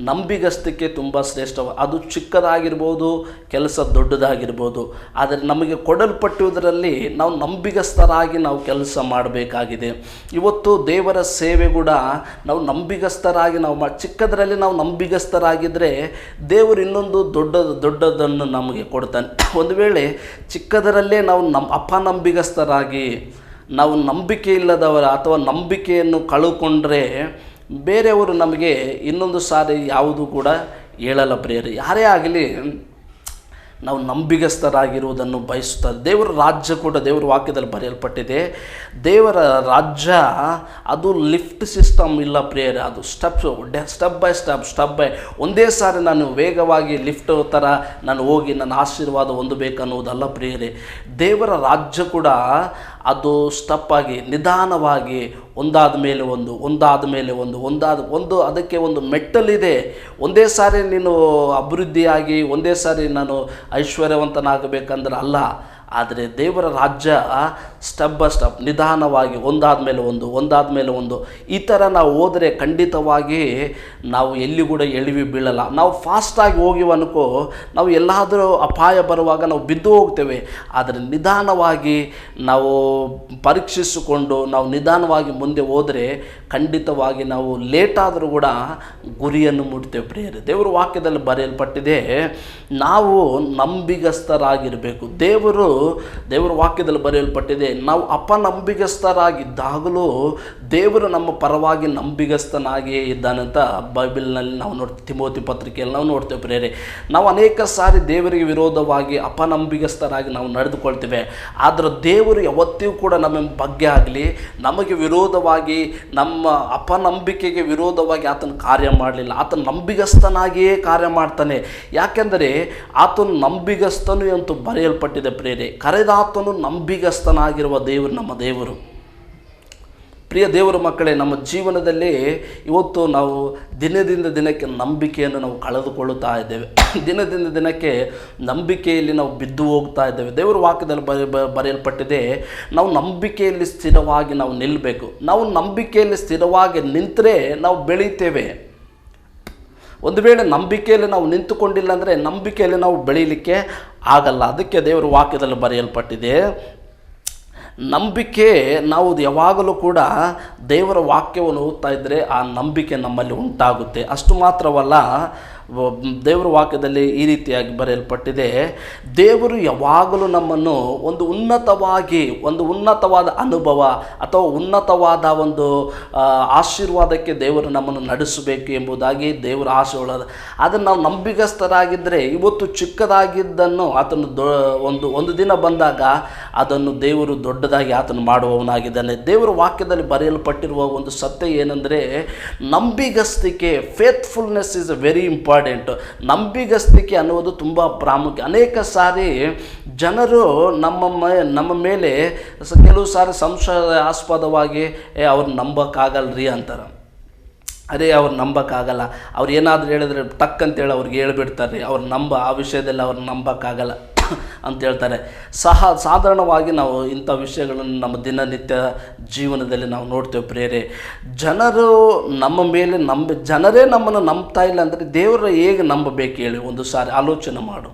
ನಂಬಿಗಸ್ತಕ್ಕೆ ತುಂಬ ಶ್ರೇಷ್ಠ. ಅದು ಚಿಕ್ಕದಾಗಿರ್ಬೋದು, ಕೆಲಸ ದೊಡ್ಡದಾಗಿರ್ಬೋದು, ಆದರೆ ನಮಗೆ ಕೊಡಲ್ಪಟ್ಟುವುದರಲ್ಲಿ ನಾವು ನಂಬಿಗಸ್ತರಾಗಿ ನಾವು ಕೆಲಸ ಮಾಡಬೇಕಾಗಿದೆ. ಇವತ್ತು ದೇವರ ಸೇವೆ ಕೂಡ ನಾವು ನಂಬಿಗಸ್ತರಾಗಿ ನಾವು ಚಿಕ್ಕದರಲ್ಲಿ ನಾವು ನಂಬಿಗಸ್ತರಾಗಿದ್ದರೆ ದೇವರು ಇನ್ನೊಂದು ದೊಡ್ಡದನ್ನು ನಮಗೆ ಕೊಡ್ತಾನೆ. ಒಂದು ವೇಳೆ ಚಿಕ್ಕದರಲ್ಲೇ ನಾವು ಅಪನಂಬಿಗಸ್ತರಾಗಿ ನಾವು ನಂಬಿಕೆ ಇಲ್ಲದವರ ಅಥವಾ ನಂಬಿಕೆಯನ್ನು ಕಳೆದುಕೊಂಡ್ರೆ ಬೇರೆಯವರು ನಮಗೆ ಇನ್ನೊಂದು ಸಾರಿ ಯಾವುದು ಕೂಡ ಹೇಳಲ್ಲ ಪ್ರಿಯರೇ. ಯಾರೇ ಆಗಲಿ ನಾವು ನಂಬಿಗಸ್ತರಾಗಿರುವುದನ್ನು ಬಯಸುತ್ತಾರೆ. ದೇವರ ರಾಜ್ಯ ಕೂಡ ದೇವರ ವಾಕ್ಯದಲ್ಲಿ ಬರೆಯಲ್ಪಟ್ಟಿದೆ. ದೇವರ ರಾಜ್ಯ ಅದು ಲಿಫ್ಟ್ ಸಿಸ್ಟಮ್ ಇಲ್ಲ ಪ್ರಿಯರೇ, ಅದು ಸ್ಟೆಪ್ ಬೈ ಒಂದೇ ಸಾರಿ ನಾನು ವೇಗವಾಗಿ ಲಿಫ್ಟ್ ಥರ ನಾನು ಹೋಗಿ ನನ್ನ ಆಶೀರ್ವಾದ ಹೊಂದಬೇಕನ್ನುವುದಲ್ಲ ಪ್ರಿಯರೇ. ದೇವರ ರಾಜ್ಯ ಕೂಡ ಅದು ಸ್ಟೆಪ್ ಆಗಿ ನಿಧಾನವಾಗಿ ಒಂದಾದ ಮೇಲೆ ಒಂದು ಅದಕ್ಕೆ ಒಂದು ಮೆಟ್ಟಲಿದೆ. ಒಂದೇ ಸಾರಿ ನೀನು ಅಭಿವೃದ್ಧಿಯಾಗಿ ಒಂದೇ ಸಾರಿ ನಾನು ಐಶ್ವರ್ಯವಂತನಾಗಬೇಕಂದ್ರೆ ಅಲ್ಲ. ಆದರೆ ದೇವರ ರಾಜ್ಯ ಸ್ಟೆಪ್ ಬೈ ಸ್ಟೆಪ್ ನಿಧಾನವಾಗಿ ಒಂದಾದ ಮೇಲೆ ಒಂದು ಈ ಥರ ನಾವು ಹೋದರೆ ಖಂಡಿತವಾಗಿ ನಾವು ಎಲ್ಲಿ ಕೂಡ ಎಳಿವಿ ಬೀಳಲ್ಲ. ನಾವು ಫಾಸ್ಟಾಗಿ ಹೋಗಿವನ್ಕೋ ನಾವು ಎಲ್ಲಾದರೂ ಅಪಾಯ ಬರುವಾಗ ನಾವು ಬಿದ್ದು ಹೋಗ್ತೇವೆ. ಆದರೆ ನಿಧಾನವಾಗಿ ನಾವು ಪರೀಕ್ಷಿಸಿಕೊಂಡು ನಾವು ನಿಧಾನವಾಗಿ ಮುಂದೆ ಹೋದರೆ ಖಂಡಿತವಾಗಿ ನಾವು ಲೇಟಾದರೂ ಕೂಡ ಗುರಿಯನ್ನು ಮುಟ್ತೇವೆ ಪ್ರಿಯರೇ. ದೇವರ ವಾಕ್ಯದಲ್ಲಿ ಬರೆಯಲ್ಪಟ್ಟಿದೆ, ನಾವು ನಂಬಿಗಸ್ತರಾಗಿರಬೇಕು. ದೇವರ ವಾಕ್ಯದಲ್ಲಿ ಬರೆಯಲ್ಪಟ್ಟಿದೆ, ನಾವು ಅಪನಂಬಿಗಸ್ತರಾಗಿದ್ದಾಗಲೂ ದೇವರು ನಮ್ಮ ಪರವಾಗಿ ನಂಬಿಗಸ್ತನಾಗಿಯೇ ಇದ್ದಾನಂತ ಬೈಬಲ್ನಲ್ಲಿ ನಾವು ನೋಡ್ತೀವಿ. ತಿಮೋತಿ ಪತ್ರಿಕೆಯಲ್ಲಿ ನಾವು ನೋಡ್ತೇವೆ ಪ್ರಿಯರೇ. ನಾವು ಅನೇಕ ಸಾರಿ ದೇವರಿಗೆ ವಿರೋಧವಾಗಿ ಅಪನಂಬಿಗಸ್ತರಾಗಿ ನಾವು ನಡೆದುಕೊಳ್ತೇವೆ. ಆದರೆ ದೇವರು ಯಾವತ್ತಿಗೂ ಕೂಡ ನಮ್ಮ ಬಗ್ಗೆ ಆಗಲಿ ನಮಗೆ ವಿರೋಧವಾಗಿ, ನಮ್ಮ ಅಪನಂಬಿಕೆಗೆ ವಿರೋಧವಾಗಿ ಆತನ ಕಾರ್ಯ ಮಾಡಲಿಲ್ಲ. ಆತನ ನಂಬಿಗಸ್ತನಾಗಿಯೇ ಕಾರ್ಯ ಮಾಡ್ತಾನೆ. ಯಾಕೆಂದರೆ ಆತನು ನಂಬಿಗಸ್ತನು ಎಂದು ಬರೆಯಲ್ಪಟ್ಟಿದೆ ಪ್ರಿಯರೇ. ಕರೆದಾತನು ನಂಬಿಗಸ್ತನಾಗಿರುವ ದೇವರು ನಮ್ಮ ದೇವರು. ಪ್ರಿಯ ದೇವರ ಮಕ್ಕಳೇ, ನಮ್ಮ ಜೀವನದಲ್ಲಿ ಇವತ್ತು ನಾವು ದಿನದಿಂದ ದಿನಕ್ಕೆ ನಂಬಿಕೆಯನ್ನು ನಾವು ಕಳೆದುಕೊಳ್ಳುತ್ತಾ ಇದ್ದೇವೆ. ದಿನದಿಂದ ದಿನಕ್ಕೆ ನಂಬಿಕೆಯಲ್ಲಿ ನಾವು ಬಿದ್ದು ಹೋಗ್ತಾ ಇದ್ದೇವೆ. ದೇವರ ವಾಕ್ಯದಲ್ಲಿ ಬರೆಯಲ್ಪಟ್ಟಿದೆ, ನಾವು ನಂಬಿಕೆಯಲ್ಲಿ ಸ್ಥಿರವಾಗಿ ನಾವು ನಿಲ್ಲಬೇಕು. ನಾವು ನಂಬಿಕೆಯಲ್ಲಿ ಸ್ಥಿರವಾಗಿ ನಿಂತರೆ ನಾವು ಬೆಳೀತೇವೆ. ಒಂದು ವೇಳೆ ನಂಬಿಕೆಯಲ್ಲಿ ನಾವು ನಿಂತುಕೊಂಡಿಲ್ಲ ಅಂದರೆ ನಂಬಿಕೆಯಲ್ಲಿ ನಾವು ಬೆಳೀಲಿಕ್ಕೆ ಆಗಲ್ಲ. ಅದಕ್ಕೆ ದೇವರ ವಾಕ್ಯದಲ್ಲಿ ಬರೆಯಲ್ಪಟ್ಟಿದೆ, ನಂಬಿಕೆ ನಾವು ಯಾವಾಗಲೂ ಕೂಡ ದೇವರ ವಾಕ್ಯವನ್ನು ಓದ್ತಾ ಇದ್ದರೆ ಆ ನಂಬಿಕೆ ನಮ್ಮಲ್ಲಿ ಉಂಟಾಗುತ್ತೆ. ಅಷ್ಟು ಮಾತ್ರವಲ್ಲ, ದೇವರ ವಾಕ್ಯದಲ್ಲಿ ಈ ರೀತಿಯಾಗಿ ಬರೆಯಲ್ಪಟ್ಟಿದೆ, ದೇವರು ಯಾವಾಗಲೂ ನಮ್ಮನ್ನು ಒಂದು ಉನ್ನತವಾದ ಅನುಭವ ಅಥವಾ ಉನ್ನತವಾದ ಒಂದು ಆಶೀರ್ವಾದಕ್ಕೆ ದೇವರು ನಮ್ಮನ್ನು ನಡೆಸಬೇಕು ಎಂಬುದಾಗಿ ದೇವರ ಆಶೆ ಉಳ್ಳದು. ಅದನ್ನು ನಾವು ನಂಬಿಗಸ್ತರಾಗಿದ್ದರೆ ಇವತ್ತು ಚಿಕ್ಕದಾಗಿದ್ದನ್ನು ಆತನು ಒಂದು ದಿನ ಬಂದಾಗ ಅದನ್ನು ದೇವರು ದೊಡ್ಡದಾಗಿ ಆತನು ಮಾಡುವವನಾಗಿದ್ದಾನೆ. ದೇವರ ವಾಕ್ಯದಲ್ಲಿ ಬರೆಯಲ್ಪಟ್ಟಿರುವ ಒಂದು ಸತ್ಯ ಏನೆಂದರೆ, ನಂಬಿಗಸ್ತಿಕೆ, ಫೇತ್ಫುಲ್ನೆಸ್ ಈಸ್ ವೆರಿ ಇಂಪಾರ್ಟೆಂಟ್. ನಂಬಿಗಸ್ತಿಕೆ ಅನ್ನುವುದು ತುಂಬ ಪ್ರಾಮುಖ್ಯ. ಅನೇಕ ಸಾರಿ ಜನರು ನಮ್ಮ ಮೇಲೆ ಕೆಲವು ಸಾರಿ ಸಂಶಯಾಸ್ಪದವಾಗಿ ಅವ್ರು ನಂಬೋಕ್ಕಾಗಲ್ರಿ ಅಂತಾರೆ. ಅದೇ ಅವ್ರು ನಂಬೋಕ್ಕಾಗಲ್ಲ, ಅವ್ರು ಏನಾದರೂ ಹೇಳಿದ್ರೆ ಟಕ್ಕಂತೇಳಿ ಅವ್ರಿಗೆ ಹೇಳ್ಬಿಡ್ತಾರೆ ರೀ, ಆ ವಿಷಯದಲ್ಲಿ ಅವ್ರು ನಂಬೋಕ್ಕಾಗಲ್ಲ ಅಂತ ಹೇಳ್ತಾರೆ. ಸಾಧಾರಣವಾಗಿ ನಾವು ಇಂಥ ವಿಷಯಗಳನ್ನು ನಮ್ಮ ದಿನನಿತ್ಯ ಜೀವನದಲ್ಲಿ ನಾವು ನೋಡ್ತೇವೆ ಪ್ರಿಯರೇ. ಜನರು ನಮ್ಮ ಮೇಲೆ ಜನರೇ ನಮ್ಮನ್ನು ನಂಬ್ತಾ ಇಲ್ಲ ಅಂದರೆ ದೇವರ ಹೇಗೆ ನಂಬಬೇಕು ಹೇಳಿ? ಒಂದು ಸಾರಿ ಆಲೋಚನೆ ಮಾಡು.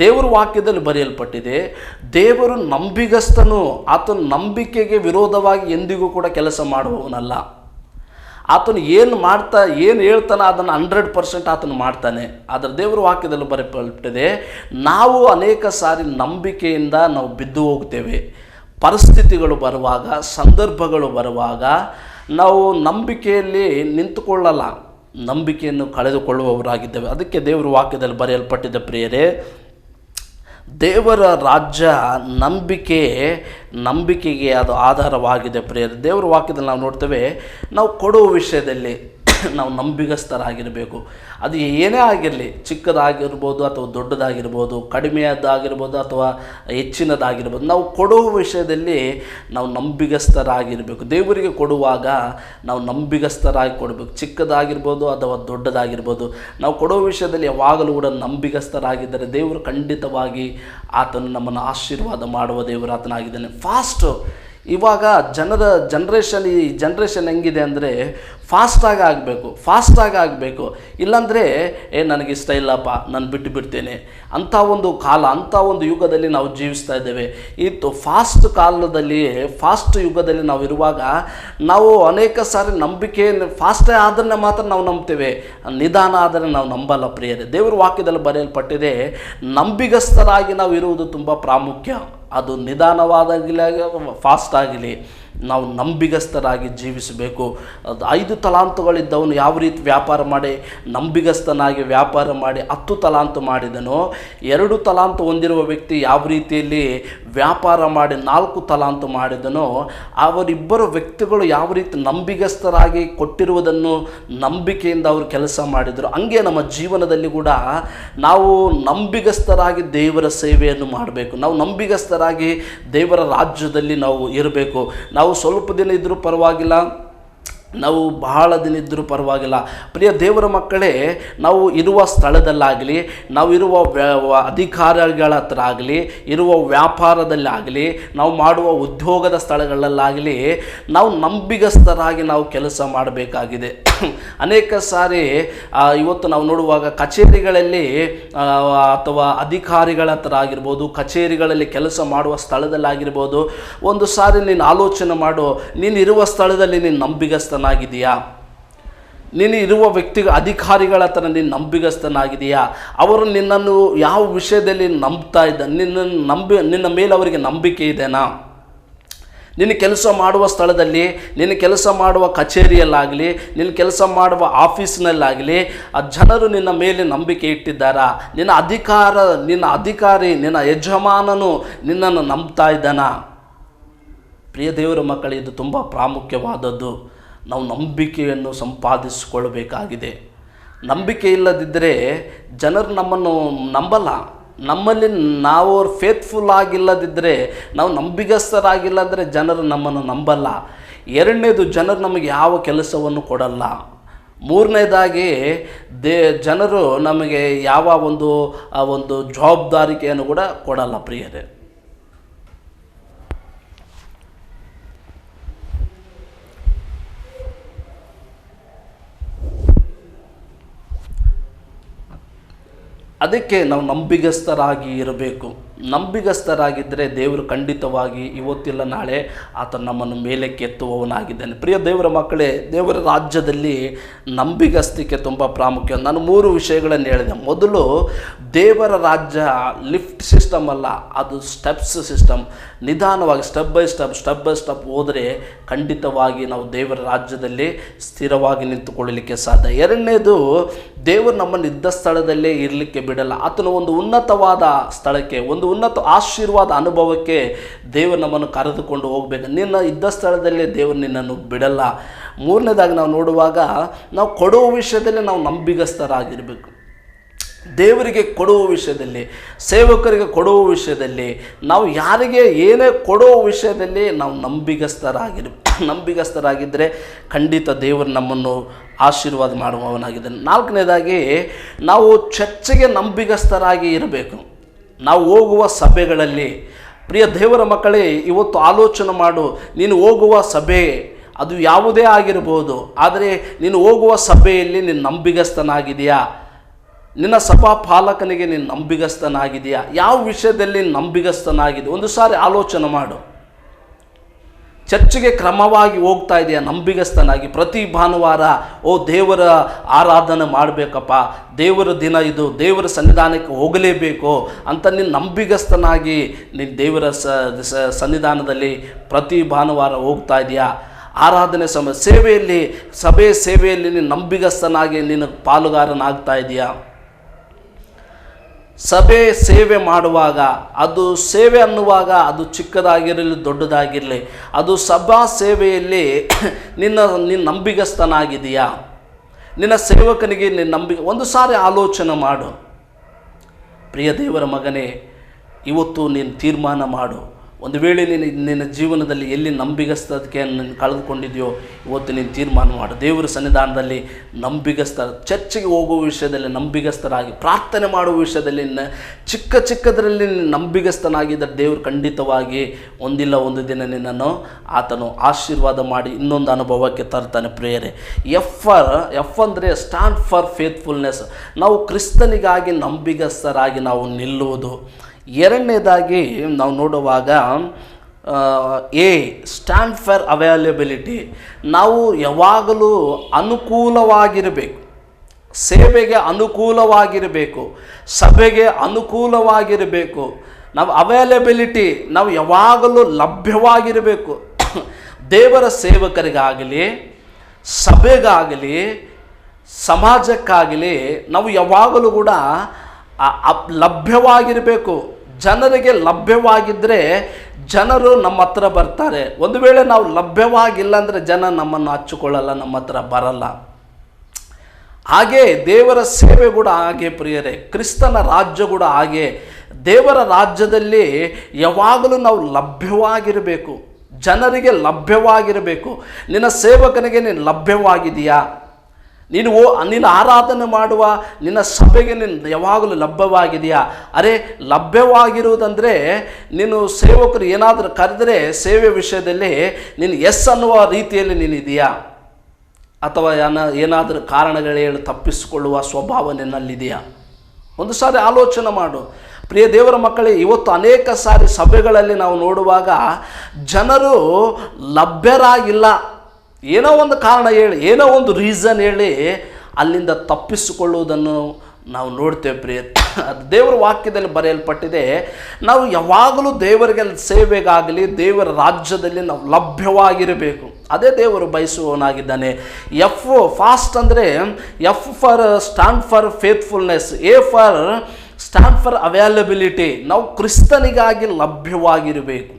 ದೇವರ ವಾಕ್ಯದಲ್ಲಿ ಬರೆಯಲ್ಪಟ್ಟಿದೆ, ದೇವರು ನಂಬಿಗಸ್ತನು, ಆತನ ನಂಬಿಕೆಗೆ ವಿರೋಧವಾಗಿ ಎಂದಿಗೂ ಕೂಡ ಕೆಲಸ ಮಾಡುವವನಲ್ಲ. ಆತನು ಏನು ಹೇಳ್ತಾನೆ ಅದನ್ನು 100% ಆತನು ಮಾಡ್ತಾನೆ. ಆದರೆ ದೇವರ ವಾಕ್ಯದಲ್ಲಿ ಬರೆಯಲ್ಪಟ್ಟಿದೆ, ನಾವು ಅನೇಕ ಸಾರಿ ನಂಬಿಕೆಯಿಂದ ನಾವು ಬಿದ್ದು ಹೋಗ್ತೇವೆ. ಪರಿಸ್ಥಿತಿಗಳು ಬರುವಾಗ, ಸಂದರ್ಭಗಳು ಬರುವಾಗ ನಾವು ನಂಬಿಕೆಯಲ್ಲಿ ನಿಂತುಕೊಳ್ಳಲ್ಲ, ನಂಬಿಕೆಯನ್ನು ಕಳೆದುಕೊಳ್ಳುವವರಾಗಿದ್ದೇವೆ. ಅದಕ್ಕೆ ದೇವರ ವಾಕ್ಯದಲ್ಲಿ ಬರೆಯಲ್ಪಟ್ಟಿದ್ದ ಪ್ರಿಯರೇ, ದೇವರ ರಾಜ್ಯ ನಂಬಿಕೆಗೆ ಅದು ಆಧಾರವಾಗಿದೆ ಪ್ರಿಯರೇ. ದೇವರ ವಾಕ್ಯದಲ್ಲಿ ನಾವು ನೋಡ್ತೇವೆ, ನಾವು ಕೊಡುವ ವಿಷಯದಲ್ಲಿ ನಾವು ನಂಬಿಗಸ್ತರಾಗಿರಬೇಕು. ಅದು ಏನೇ ಆಗಿರಲಿ, ಚಿಕ್ಕದಾಗಿರ್ಬೋದು ಅಥವಾ ದೊಡ್ಡದಾಗಿರ್ಬೋದು, ಕಡಿಮೆಯದಾಗಿರ್ಬೋದು ಅಥವಾ ಹೆಚ್ಚಿನದಾಗಿರ್ಬೋದು, ನಾವು ಕೊಡುವ ವಿಷಯದಲ್ಲಿ ನಾವು ನಂಬಿಗಸ್ತರಾಗಿರಬೇಕು. ದೇವರಿಗೆ ಕೊಡುವಾಗ ನಾವು ನಂಬಿಗಸ್ತರಾಗಿ ಕೊಡಬೇಕು. ಚಿಕ್ಕದಾಗಿರ್ಬೋದು ಅಥವಾ ದೊಡ್ಡದಾಗಿರ್ಬೋದು, ನಾವು ಕೊಡುವ ವಿಷಯದಲ್ಲಿ ಯಾವಾಗಲೂ ಕೂಡ ನಂಬಿಗಸ್ತರಾಗಿದ್ದರೆ ದೇವರು ಖಂಡಿತವಾಗಿ ಆತನು ನಮ್ಮನ್ನು ಆಶೀರ್ವಾದ ಮಾಡುವ ದೇವರು ಆತನಾಗಿದ್ದಾನೆ. ಇವಾಗ ಈ ಜನ್ರೇಷನ್ ಹೆಂಗಿದೆ ಅಂದರೆ ಫಾಸ್ಟಾಗಿ ಆಗಬೇಕು, ಇಲ್ಲಾಂದರೆ ನನಗಿಷ್ಟ ಇಲ್ಲಪ್ಪ, ನಾನು ಬಿಟ್ಟುಬಿಡ್ತೇನೆ ಅಂಥ ಒಂದು ಕಾಲ, ಅಂಥ ಒಂದು ಯುಗದಲ್ಲಿ ನಾವು ಜೀವಿಸ್ತಾ ಇದ್ದೇವೆ. ಫಾಸ್ಟ್ ಯುಗದಲ್ಲಿ ನಾವು ಇರುವಾಗ ನಾವು ಅನೇಕ ಸಾರಿ ನಂಬಿಕೆ ಫಾಸ್ಟೇ ಆದರೆ ಮಾತ್ರ ನಾವು ನಂಬ್ತೇವೆ, ನಿಧಾನ ಆದರೆ ನಾವು ನಂಬಲ್ಲ ಪ್ರಿಯರೇ. ದೇವರ ವಾಕ್ಯದಲ್ಲಿ ಬರೆಯಲ್ಪಟ್ಟಿದೆ, ನಂಬಿಗಸ್ತರಾಗಿ ನಾವು ಇರುವುದು ತುಂಬ ಪ್ರಾಮುಖ್ಯ. ಅದು ನಿಧಾನವಾದಾಗಲಿ ಫಾಸ್ಟ್ ಆಗಲಿ, ನಾವು ನಂಬಿಗಸ್ತರಾಗಿ ಜೀವಿಸಬೇಕು. ಅದು 5 ತಲಾಂತುಗಳಿದ್ದವನು ಯಾವ ರೀತಿ ವ್ಯಾಪಾರ ಮಾಡಿ ನಂಬಿಗಸ್ತನಾಗಿ ವ್ಯಾಪಾರ ಮಾಡಿ 10 ತಲಾಂತು ಮಾಡಿದನೋ, 2 ತಲಾಂತು ಹೊಂದಿರುವ ವ್ಯಕ್ತಿ ಯಾವ ರೀತಿಯಲ್ಲಿ ವ್ಯಾಪಾರ ಮಾಡಿ 4 ತಲಾಂತು ಮಾಡಿದನೋ, ಅವರಿಬ್ಬರು ವ್ಯಕ್ತಿಗಳು ಯಾವ ರೀತಿ ನಂಬಿಗಸ್ತರಾಗಿ ಕೊಟ್ಟಿರುವುದನ್ನು ನಂಬಿಕೆಯಿಂದ ಅವರು ಕೆಲಸ ಮಾಡಿದರು. ಹಂಗೆ ನಮ್ಮ ಜೀವನದಲ್ಲಿ ಕೂಡ ನಾವು ನಂಬಿಗಸ್ತರಾಗಿ ದೇವರ ಸೇವೆಯನ್ನು ಮಾಡಬೇಕು. ನಾವು ನಂಬಿಗಸ್ತರಾಗಿ ದೇವರ ರಾಜ್ಯದಲ್ಲಿ ನಾವು ಇರಬೇಕು. ನಾವು ಸ್ವಲ್ಪ ದಿನ ಇದ್ದರೂ ಪರವಾಗಿಲ್ಲ, ನಾವು ಬಹಳ ದಿನ ಇದ್ದರೂ ಪರವಾಗಿಲ್ಲ. ಪ್ರಿಯ ದೇವರ ಮಕ್ಕಳೇ, ನಾವು ಇರುವ ಸ್ಥಳದಲ್ಲಾಗಲಿ, ನಾವು ಇರುವ ಅಧಿಕಾರಿಗಳ ಹತ್ರ ಆಗಲಿ, ಇರುವ ವ್ಯಾಪಾರದಲ್ಲಾಗಲಿ, ನಾವು ಮಾಡುವ ಉದ್ಯೋಗದ ಸ್ಥಳಗಳಲ್ಲಾಗಲಿ ನಾವು ನಂಬಿಗಸ್ತರಾಗಿ ನಾವು ಕೆಲಸ ಮಾಡಬೇಕಾಗಿದೆ. ಅನೇಕ ಸಾರಿ ಇವತ್ತು ನಾವು ನೋಡುವಾಗ ಕಚೇರಿಗಳಲ್ಲಿ ಅಥವಾ ಅಧಿಕಾರಿಗಳ ಹತ್ರ ಆಗಿರ್ಬೋದು, ಕಚೇರಿಗಳಲ್ಲಿ ಕೆಲಸ ಮಾಡುವ ಸ್ಥಳದಲ್ಲಾಗಿರ್ಬೋದು, ಒಂದು ಸಾರಿ ನೀನು ಆಲೋಚನೆ ಮಾಡು, ನೀನು ಇರುವ ಸ್ಥಳದಲ್ಲಿ ನೀನು ನಂಬಿಗಸ್ತನಾಗಿದೆಯಾ? ನೀನು ಇರುವ ಅಧಿಕಾರಿಗಳ ಹತ್ರ ನೀನು ನಂಬಿಗಸ್ತನಾಗಿದೆಯಾ? ಅವರು ನಿನ್ನನ್ನು ಯಾವ ವಿಷಯದಲ್ಲಿ ನಂಬ್ತಾ ಇದ್ದ, ನಿನ್ನ ಮೇಲೆ ಅವರಿಗೆ ನಂಬಿಕೆ ಇದೆನಾ? ನಿನ್ನ ಕೆಲಸ ಮಾಡುವ ಸ್ಥಳದಲ್ಲಿ, ನಿನ್ನ ಕೆಲಸ ಮಾಡುವ ಕಚೇರಿಯಲ್ಲಾಗಲಿ, ನಿನ್ನ ಕೆಲಸ ಮಾಡುವ ಆಫೀಸ್ನಲ್ಲಾಗಲಿ ಆ ಜನರು ನಿನ್ನ ಮೇಲೆ ನಂಬಿಕೆ ಇಟ್ಟಿದ್ದಾರಾ? ನಿನ್ನ ಅಧಿಕಾರಿ, ನಿನ್ನ ಯಜಮಾನನು ನಿನ್ನನ್ನು ನಂಬ್ತಾ ಇದ್ದಾನಾ? ಪ್ರಿಯ ದೇವರ ಮಕ್ಕಳೇ, ಇದು ತುಂಬ ಪ್ರಾಮುಖ್ಯವಾದದ್ದು. ನಾವು ನಂಬಿಕೆಯನ್ನು ಸಂಪಾದಿಸಿಕೊಳ್ಳಬೇಕಾಗಿದೆ. ನಂಬಿಕೆ ಇಲ್ಲದಿದ್ದರೆ ಜನರು ನಮ್ಮನ್ನು ನಂಬಲ್ಲ. ನಮ್ಮಲ್ಲಿ ನಾವು ಫೇತ್ಫುಲ್ ಆಗಿಲ್ಲದಿದ್ದರೆ, ನಾವು ನಂಬಿಗಸ್ತರಾಗಿಲ್ಲಂದರೆ ಜನರು ನಮ್ಮನ್ನು ನಂಬಲ್ಲ. ಎರಡನೇದು, ಜನರು ನಮಗೆ ಯಾವ ಕೆಲಸವನ್ನು ಕೊಡಲ್ಲ. ಮೂರನೇದಾಗಿ ಜನರು ನಮಗೆ ಯಾವ ಒಂದು ಜವಾಬ್ದಾರಿಕೆಯನ್ನು ಕೂಡ ಕೊಡಲ್ಲ ಪ್ರಿಯರೇ. ಅದಕ್ಕೆ ನಾವು ನಂಬಿಗಸ್ತರಾಗಿ ಇರಬೇಕು. ನಂಬಿಗಸ್ತರಾಗಿದ್ದರೆ ದೇವರು ಖಂಡಿತವಾಗಿ ಇವತ್ತಿಲ್ಲ ನಾಳೆ ಆತ ನಮ್ಮನ್ನು ಮೇಲೆ ಕೆತ್ತುವವನಾಗಿದ್ದಾನೆ. ಪ್ರಿಯ ದೇವರ ಮಕ್ಕಳೇ, ದೇವರ ರಾಜ್ಯದಲ್ಲಿ ನಂಬಿಗಸ್ತಿಕೆ ತುಂಬ ಪ್ರಾಮುಖ್ಯ. ನಾನು 3 ವಿಷಯಗಳನ್ನು ಹೇಳಿದೆ. ಮೊದಲು, ದೇವರ ರಾಜ್ಯ ಲಿಫ್ಟ್ ಸಿಸ್ಟಮ್ ಅಲ್ಲ, ಅದು ಸ್ಟೆಪ್ಸ್ ಸಿಸ್ಟಮ್. ನಿಧಾನವಾಗಿ ಸ್ಟೆಪ್ ಬೈ ಸ್ಟೆಪ್ ಹೋದರೆ ಖಂಡಿತವಾಗಿ ನಾವು ದೇವರ ರಾಜ್ಯದಲ್ಲಿ ಸ್ಥಿರವಾಗಿ ನಿಂತುಕೊಳ್ಳಲಿಕ್ಕೆ ಸಾಧ್ಯ. ಎರಡನೇದು, ದೇವರು ನಮ್ಮನ್ನು ಇದ್ದ ಸ್ಥಳದಲ್ಲೇ ಇರಲಿಕ್ಕೆ ಬಿಡಲ್ಲ. ಆತನ ಒಂದು ಉನ್ನತವಾದ ಸ್ಥಳಕ್ಕೆ, ಒಂದು ಉನ್ನತ ಆಶೀರ್ವಾದ ಅನುಭವಕ್ಕೆ ದೇವರು ನಮ್ಮನ್ನು ಕರೆದುಕೊಂಡು ಹೋಗಬೇಕು. ನಿನ್ನ ಇದ್ದ ಸ್ಥಳದಲ್ಲೇ ದೇವರು ನಿನ್ನನ್ನು ಬಿಡಲ್ಲ. ಮೂರನೇದಾಗಿ ನಾವು ನೋಡುವಾಗ, ನಾವು ಕೊಡುವ ವಿಷಯದಲ್ಲಿ ನಾವು ನಂಬಿಗಸ್ತರಾಗಿರಬೇಕು. ದೇವರಿಗೆ ಕೊಡುವ ವಿಷಯದಲ್ಲಿ, ಸೇವಕರಿಗೆ ಕೊಡುವ ವಿಷಯದಲ್ಲಿ, ನಾವು ಯಾರಿಗೆ ಏನೇ ಕೊಡುವ ವಿಷಯದಲ್ಲಿ ನಾವು ನಂಬಿಗಸ್ತರಾಗಿದ್ದರೆ ಖಂಡಿತ ದೇವರು ನಮ್ಮನ್ನು ಆಶೀರ್ವಾದ ಮಾಡುವವನಾಗಿದ್ದಾನೆ. 4ನೇದಾಗಿ, ನಾವು ಚರ್ಚೆಗೆ ನಂಬಿಗಸ್ತರಾಗಿ ಇರಬೇಕು. ನಾವು ಹೋಗುವ ಸಭೆಗಳಲ್ಲಿ, ಪ್ರಿಯ ದೇವರ ಮಕ್ಕಳೇ, ಇವತ್ತು ಆಲೋಚನೆ ಮಾಡು. ನೀನು ಹೋಗುವ ಸಭೆ ಅದು ಯಾವುದೇ ಆಗಿರ್ಬೋದು, ಆದರೆ ನೀನು ಹೋಗುವ ಸಭೆಯಲ್ಲಿ ನೀನು ನಂಬಿಗಸ್ತನಾಗಿದೆಯಾ? ನಿನ್ನ ಸಭಾ ಪಾಲಕನಿಗೆ ನೀನು ನಂಬಿಗಸ್ತನಾಗಿದೆಯಾ? ಯಾವ ವಿಷಯದಲ್ಲಿ ನಂಬಿಗಸ್ತನಾಗಿದೆ? ಒಂದು ಸಾರಿ ಆಲೋಚನೆ ಮಾಡು. ಚರ್ಚಿಗೆ ಕ್ರಮವಾಗಿ ಹೋಗ್ತಾ ಇದೆಯಾ? ನಂಬಿಗಸ್ತನಾಗಿ ಪ್ರತಿ ಭಾನುವಾರ ದೇವರ ಆರಾಧನೆ ಮಾಡಬೇಕಪ್ಪ, ದೇವರ ದಿನ ಇದು, ದೇವರ ಸನ್ನಿಧಾನಕ್ಕೆ ಹೋಗಲೇಬೇಕು ಅಂತ ನೀನು ನಂಬಿಗಸ್ತನಾಗಿ ನೀನು ದೇವರ ಸನ್ನಿಧಾನದಲ್ಲಿ ಪ್ರತಿ ಭಾನುವಾರ ಹೋಗ್ತಾ ಇದೆಯಾ? ಆರಾಧನೆ ಸಭೆ ಸೇವೆಯಲ್ಲಿ ನೀನು ನಂಬಿಗಸ್ತನಾಗಿ ನೀನು ಪಾಲುಗಾರನಾಗ್ತಾ ಇದೆಯಾ? ಸಭೆ ಸೇವೆ ಮಾಡುವಾಗ, ಅದು ಸೇವೆ ಅನ್ನುವಾಗ ಅದು ಚಿಕ್ಕದಾಗಿರಲಿ ದೊಡ್ಡದಾಗಿರಲಿ, ಅದು ಸಭಾ ಸೇವೆಯಲ್ಲಿ ನೀನು ನಂಬಿಗಸ್ತನಾಗಿದೆಯಾ? ನಿನ್ನ ಸೇವಕನಿಗೆ ನೀನು ಒಂದು ಸಾರಿ ಆಲೋಚನೆ ಮಾಡು. ಪ್ರಿಯ ದೇವರ ಮಗನೇ, ಇವತ್ತು ನೀನು ತೀರ್ಮಾನ ಮಾಡು. ಒಂದು ವೇಳೆ ನಿನ್ನ ಜೀವನದಲ್ಲಿ ಎಲ್ಲಿ ನಂಬಿಗಸ್ತಕ್ಕೆ ನೀನು ಕಳೆದುಕೊಂಡಿದೆಯೋ, ಇವತ್ತು ನೀನು ತೀರ್ಮಾನ ಮಾಡು. ದೇವರ ಸನ್ನಿಧಾನದಲ್ಲಿ ಚರ್ಚಿಗೆ ಹೋಗುವ ವಿಷಯದಲ್ಲಿ ನಂಬಿಗಸ್ತರಾಗಿ, ಪ್ರಾರ್ಥನೆ ಮಾಡುವ ವಿಷಯದಲ್ಲಿ ಚಿಕ್ಕದರಲ್ಲಿ ನೀನು ನಂಬಿಗಸ್ತನಾಗಿದ್ದರೆ ದೇವರು ಖಂಡಿತವಾಗಿ ಒಂದಿಲ್ಲ ಒಂದು ದಿನ ನಿನ್ನನ್ನು ಆತನು ಆಶೀರ್ವಾದ ಮಾಡಿ ಇನ್ನೊಂದು ಅನುಭವಕ್ಕೆ ತರ್ತಾನೆ. ಪ್ರಿಯರೇ, ಎಫ್ ಅಂದರೆ ಸ್ಟ್ಯಾಂಡ್ ಫಾರ್ ಫೇತ್ಫುಲ್ನೆಸ್. ನಾವು ಕ್ರಿಸ್ತನಿಗಾಗಿ ನಂಬಿಗಸ್ತರಾಗಿ ನಾವು ನಿಲ್ಲುವುದು. ಎರಡನೇದಾಗಿ ನಾವು ನೋಡುವಾಗ, ಸ್ಟ್ಯಾಂಡ್ ಫಾರ್ ಅವೈಲಬಿಲಿಟಿ. ನಾವು ಯಾವಾಗಲೂ ಅನುಕೂಲವಾಗಿರಬೇಕು, ಸೇವೆಗೆ ಅನುಕೂಲವಾಗಿರಬೇಕು, ಸಭೆಗೆ ಅನುಕೂಲವಾಗಿರಬೇಕು. ನಾವು ಅವೈಲಬಿಲಿಟಿ, ನಾವು ಯಾವಾಗಲೂ ಲಭ್ಯವಾಗಿರಬೇಕು. ದೇವರ ಸೇವಕರಿಗಾಗಲಿ, ಸಭೆಗಾಗಲಿ, ಸಮಾಜಕ್ಕಾಗಲಿ ನಾವು ಯಾವಾಗಲೂ ಕೂಡ ಲಭ್ಯವಾಗಿರಬೇಕು. ಜನರಿಗೆ ಲಭ್ಯವಾಗಿದ್ದರೆ ಜನರು ನಮ್ಮ ಹತ್ರ ಬರ್ತಾರೆ. ಒಂದು ವೇಳೆ ನಾವು ಲಭ್ಯವಾಗಿಲ್ಲ ಅಂದರೆ ಜನ ನಮ್ಮನ್ನು ಹಚ್ಚಿಕೊಳ್ಳಲ್ಲ, ನಮ್ಮ ಹತ್ರ ಬರಲ್ಲ. ಹಾಗೆ ದೇವರ ಸೇವೆ ಕೂಡ ಹಾಗೆ ಪ್ರಿಯರೇ, ಕ್ರಿಸ್ತನ ರಾಜ್ಯ ಕೂಡ ಹಾಗೆ. ದೇವರ ರಾಜ್ಯದಲ್ಲಿ ಯಾವಾಗಲೂ ನಾವು ಲಭ್ಯವಾಗಿರಬೇಕು, ಜನರಿಗೆ ಲಭ್ಯವಾಗಿರಬೇಕು. ನಿನ್ನ ಸೇವಕನಿಗೆ ನೀನು ಲಭ್ಯವಾಗಿದೆಯಾ? ನೀನು ಆರಾಧನೆ ಮಾಡುವ ನಿನ್ನ ಸಭೆಗೆ ನೀನು ಯಾವಾಗಲೂ ಲಭ್ಯವಾಗಿದೆಯಾ? ಲಭ್ಯವಾಗಿರುವುದಂದರೆ ನೀನು ಸೇವಕರು ಏನಾದರೂ ಕರೆದರೆ ಸೇವೆ ವಿಷಯದಲ್ಲಿ ನೀನು ಎಸ್ ಅನ್ನುವ ರೀತಿಯಲ್ಲಿ ನೀನಿದೆಯಾ? ಅಥವಾ ಏನಾದರೂ ಕಾರಣಗಳು ಹೇಳಿ ತಪ್ಪಿಸಿಕೊಳ್ಳುವ ಸ್ವಭಾವ ನಿನ್ನಲ್ಲಿದೆಯಾ? ಒಂದು ಸಾರಿ ಆಲೋಚನೆ ಮಾಡು. ಪ್ರಿಯ ದೇವರ ಮಕ್ಕಳೇ, ಇವತ್ತು ಅನೇಕ ಸಾರಿ ಸಭೆಗಳಲ್ಲಿ ನಾವು ನೋಡುವಾಗ ಜನರು ಲಭ್ಯರಾಗಿಲ್ಲ. ಏನೋ ಒಂದು ಕಾರಣ ಹೇಳಿ, ಏನೋ ಒಂದು ರೀಸನ್ ಹೇಳಿ ಅಲ್ಲಿಂದ ತಪ್ಪಿಸಿಕೊಳ್ಳುವುದನ್ನು ನಾವು ನೋಡ್ತೇವೆ. ಪ್ರಿಯ, ಅದು ದೇವರ ವಾಕ್ಯದಲ್ಲಿ ಬರೆಯಲ್ಪಟ್ಟಿದೆ. ನಾವು ಯಾವಾಗಲೂ ದೇವರಿಗೆ ಸೇವೆಗಾಗಲಿ ದೇವರ ರಾಜ್ಯದಲ್ಲಿ ನಾವು ಲಭ್ಯವಾಗಿರಬೇಕು. ಅದೇ ದೇವರು ಬಯಸುವವನಾಗಿದ್ದಾನೆ. ಫಾಸ್ಟ್ ಅಂದರೆ for stand for faithfulness, for stand for availability. ನಾವು ಕ್ರಿಸ್ತನಿಗಾಗಿ ಲಭ್ಯವಾಗಿರಬೇಕು.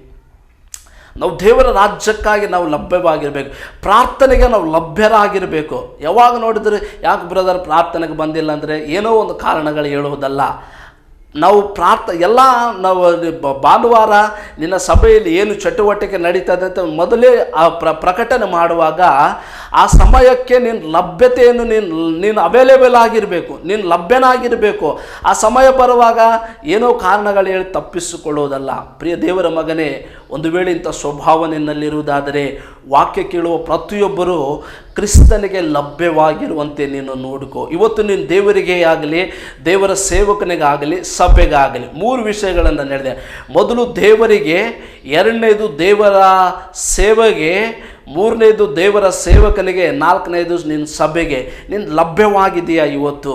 ನಾವು ದೇವರ ರಾಜ್ಯಕ್ಕಾಗಿ ನಾವು ಲಭ್ಯವಾಗಿರಬೇಕು. ಪ್ರಾರ್ಥನೆಗೆ ನಾವು ಲಭ್ಯರಾಗಿರಬೇಕು. ಯಾವಾಗ ನೋಡಿದ್ರೆ ಯಾಕೆ ಬ್ರದರ್ ಪ್ರಾರ್ಥನೆಗೆ ಬಂದಿಲ್ಲ ಅಂದರೆ ಏನೋ ಒಂದು ಕಾರಣಗಳು ಹೇಳುವುದಲ್ಲ. ನಾವು ನಾವು ಭಾನುವಾರ ನಿನ್ನ ಸಭೆಯಲ್ಲಿ ಏನು ಚಟುವಟಿಕೆ ನಡೀತದೆ ಅಂತ ಮೊದಲೇ ಪ್ರಕಟಣೆ ಮಾಡುವಾಗ ಆ ಸಮಯಕ್ಕೆ ನಿನ್ನ ಲಭ್ಯತೆಯನ್ನು ನೀನು ಅವೈಲೇಬಲ್ ಆಗಿರಬೇಕು, ನೀನು ಲಭ್ಯನಾಗಿರಬೇಕು. ಆ ಸಮಯ ಬರುವಾಗ ಏನೋ ಕಾರಣಗಳು ಹೇಳಿ ತಪ್ಪಿಸಿಕೊಳ್ಳೋದಲ್ಲ. ಪ್ರಿಯ ದೇವರ ಮಗನೇ, ಒಂದು ವೇಳೆ ಇಂಥ ಸ್ವಭಾವ ನಿನ್ನಲ್ಲಿರುವುದಾದರೆ ವಾಕ್ಯ ಕೇಳುವ ಪ್ರತಿಯೊಬ್ಬರೂ ಕ್ರಿಸ್ತನಿಗೆ ಲಭ್ಯವಾಗಿರುವಂತೆ ನೀನು ನೋಡಿಕೋ. ಇವತ್ತು ನೀನು ದೇವರಿಗೆ ಆಗಲಿ, ದೇವರ ಸೇವಕನಿಗಾಗಲಿ, ಸಭೆಗಾಗಲಿ 3 ವಿಷಯಗಳನ್ನು ನಡೆದೆ. ಮೊದಲು ದೇವರಿಗೆ, ಎರಡನೇದು ದೇವರ ಸೇವೆಗೆ, ಮೂರನೇದು ದೇವರ ಸೇವಕನಿಗೆ, ನಾಲ್ಕನೇದು ನಿನ್ನ ಸಭೆಗೆ ನೀನು ಲಭ್ಯವಾಗಿದೆಯಾ? ಇವತ್ತು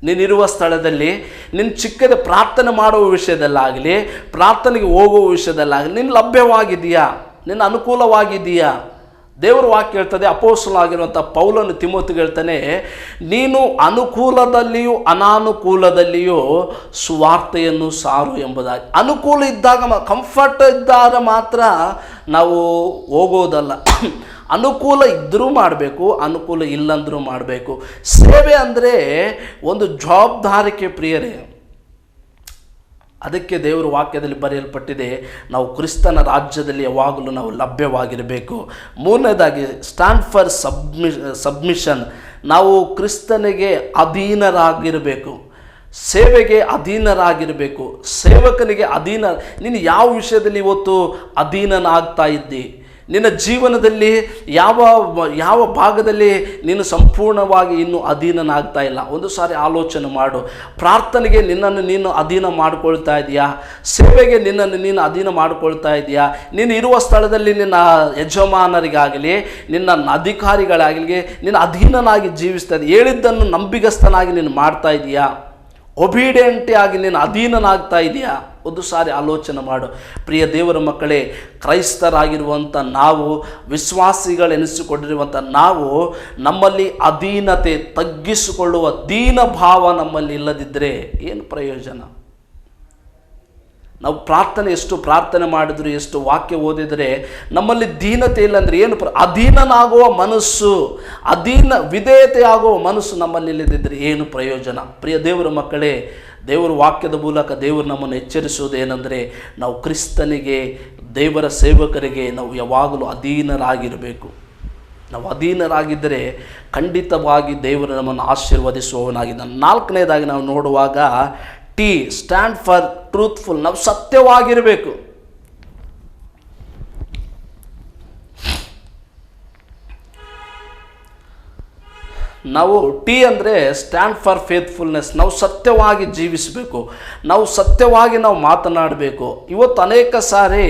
ನೀನಿರುವ ಸ್ಥಳದಲ್ಲಿ ನಿನ್ನ ಚಿಕ್ಕದ ಪ್ರಾರ್ಥನೆ ಮಾಡುವ ವಿಷಯದಲ್ಲಾಗಲಿ, ಪ್ರಾರ್ಥನೆಗೆ ಹೋಗುವ ವಿಷಯದಲ್ಲಾಗಲಿ ನೀನು ಲಭ್ಯವಾಗಿದೆಯಾ? ನಿನ್ನ ಅನುಕೂಲವಾಗಿದೆಯಾ? ದೇವರು ವಾಕ್ಯ ಹೇಳ್ತದೆ, ಅಪೊಸ್ತಲನಾಗಿರುವಂಥ ಪೌಲನು ತಿಮೋತಿಗೆ ಹೇಳ್ತಾನೆ, ನೀನು ಅನುಕೂಲದಲ್ಲಿಯೂ ಅನಾನುಕೂಲದಲ್ಲಿಯೂ ಸುವಾರ್ತೆಯನ್ನು ಸಾರು ಎಂಬುದಾಗಿ. ಅನುಕೂಲ ಇದ್ದಾಗ, ಕಂಫರ್ಟ್ ಇದ್ದಾಗ ಮಾತ್ರ ನಾವು ಹೋಗೋದಲ್ಲ. ಅನುಕೂಲ ಇದ್ದರೂ ಮಾಡಬೇಕು, ಅನುಕೂಲ ಇಲ್ಲಂದ್ರೂ ಮಾಡಬೇಕು. ಸೇವೆ ಅಂದರೆ ಒಂದು ಜವಾಬ್ದಾರಿಕೆ ಪ್ರಿಯರೇ. ಅದಕ್ಕೆ ದೇವರ ವಾಕ್ಯದಲ್ಲಿ ಬರೆಯಲ್ಪಟ್ಟಿದೆ, ನಾವು ರಾಜ್ಯದಲ್ಲಿ ಯಾವಾಗಲೂ ನಾವು ಲಭ್ಯವಾಗಿರಬೇಕು. ಮೂರನೇದಾಗಿ ಸ್ಟ್ಯಾಂಡ್ ಫಾರ್ ಸಬ್ಮಿಷನ್. ನಾವು ಕ್ರಿಸ್ತನಿಗೆ ಅಧೀನರಾಗಿರಬೇಕು, ಸೇವೆಗೆ ಅಧೀನರಾಗಿರಬೇಕು, ಸೇವಕನಿಗೆ ಅಧೀನ. ನೀನು ಯಾವ ವಿಷಯದಲ್ಲಿ ಇವತ್ತು ಅಧೀನನಾಗ್ತಾ ಇದ್ದಿ? ನಿನ್ನ ಜೀವನದಲ್ಲಿ ಯಾವ ಭಾಗದಲ್ಲಿ ನೀನು ಸಂಪೂರ್ಣವಾಗಿ ಇನ್ನೂ ಅಧೀನನಾಗ್ತಾ ಇಲ್ಲ? ಒಂದು ಸಾರಿ ಆಲೋಚನೆ ಮಾಡು. ಪ್ರಾರ್ಥನೆಗೆ ನಿನ್ನನ್ನು ನೀನು ಅಧೀನ ಮಾಡಿಕೊಳ್ತಾ ಇದೆಯಾ? ಸೇವೆಗೆ ನಿನ್ನನ್ನು ನೀನು ಅಧೀನ ಮಾಡಿಕೊಳ್ತಾ ಇದೆಯಾ? ನೀನು ಇರುವ ಸ್ಥಳದಲ್ಲಿ ನಿನ್ನ ಯಜಮಾನರಿಗಾಗಲಿ, ನಿನ್ನ ಅಧಿಕಾರಿಗಳಾಗಲಿ ನಿನ್ನ ಅಧೀನನಾಗಿ ಜೀವಿಸ್ತಾ ಇದೆಯಾ? ಹೇಳಿದ್ದನ್ನು ನಂಬಿಗಸ್ತನಾಗಿ ನೀನು ಮಾಡ್ತಾ ಇದೆಯಾ? ಒಬೀಡಿಯಂಟಿ ಆಗಿ ನೀನು ಅಧೀನನಾಗ್ತಾ ಇದೆಯಾ? ಒಂದು ಸಾರಿ ಆಲೋಚನೆ ಮಾಡು. ಪ್ರಿಯ ದೇವರ ಮಕ್ಕಳೇ, ಕ್ರೈಸ್ತರಾಗಿರುವಂಥ ನಾವು, ವಿಶ್ವಾಸಿಗಳೆನಿಸಿಕೊಂಡಿರುವಂಥ ನಾವು, ನಮ್ಮಲ್ಲಿ ಅಧೀನತೆ, ತಗ್ಗಿಸಿಕೊಳ್ಳುವ ದೀನ ಭಾವ ನಮ್ಮಲ್ಲಿ ಇಲ್ಲದಿದ್ದರೆ ಏನು ಪ್ರಯೋಜನ? ನಾವು ಎಷ್ಟು ಪ್ರಾರ್ಥನೆ ಮಾಡಿದ್ರು, ಎಷ್ಟು ವಾಕ್ಯ ಓದಿದರೆ ನಮ್ಮಲ್ಲಿ ದೀನತೆ ಇಲ್ಲ ಅಂದರೆ ಏನು? ಅಧೀನನಾಗುವ ಮನಸ್ಸು, ವಿಧೇಯತೆ ಆಗುವ ಮನಸ್ಸು ನಮ್ಮಲ್ಲಿ ಇಲ್ಲದಿದ್ದರೆ ಏನು ಪ್ರಯೋಜನ? ಪ್ರಿಯ ದೇವರ ಮಕ್ಕಳೇ, ದೇವರ ವಾಕ್ಯದ ಮೂಲಕ ದೇವರು ನಮ್ಮನ್ನು ಎಚ್ಚರಿಸುವುದೇನೆಂದರೆ, ನಾವು ಕ್ರಿಸ್ತನಿಗೆ, ದೇವರ ಸೇವಕರಿಗೆ ನಾವು ಯಾವಾಗಲೂ ಅಧೀನರಾಗಿರಬೇಕು. ನಾವು ಅಧೀನರಾಗಿದ್ದರೆ ಖಂಡಿತವಾಗಿ ದೇವರು ನಮ್ಮನ್ನು ಆಶೀರ್ವದಿಸುವವನಾಗಿದ್ದಾನೆ. ನಾಲ್ಕನೇದಾಗಿ ನಾವು ನೋಡುವಾಗ ಟಿ ಸ್ಟ್ಯಾಂಡ್ ಫಾರ್ ಟ್ರೂತ್ಫುಲ್. ನಾವು ಸತ್ಯವಾಗಿರಬೇಕು. ನಾವು ಟಿ ಅಂದರೆ ಸ್ಟ್ಯಾಂಡ್ ಫಾರ್ ಫೇತ್ಫುಲ್ನೆಸ್. ನಾವು ಸತ್ಯವಾಗಿ ಜೀವಿಸಬೇಕು, ನಾವು ಸತ್ಯವಾಗಿ ನಾವು ಮಾತನಾಡಬೇಕು. ಇವತ್ತು ಅನೇಕ ಸಾರಿ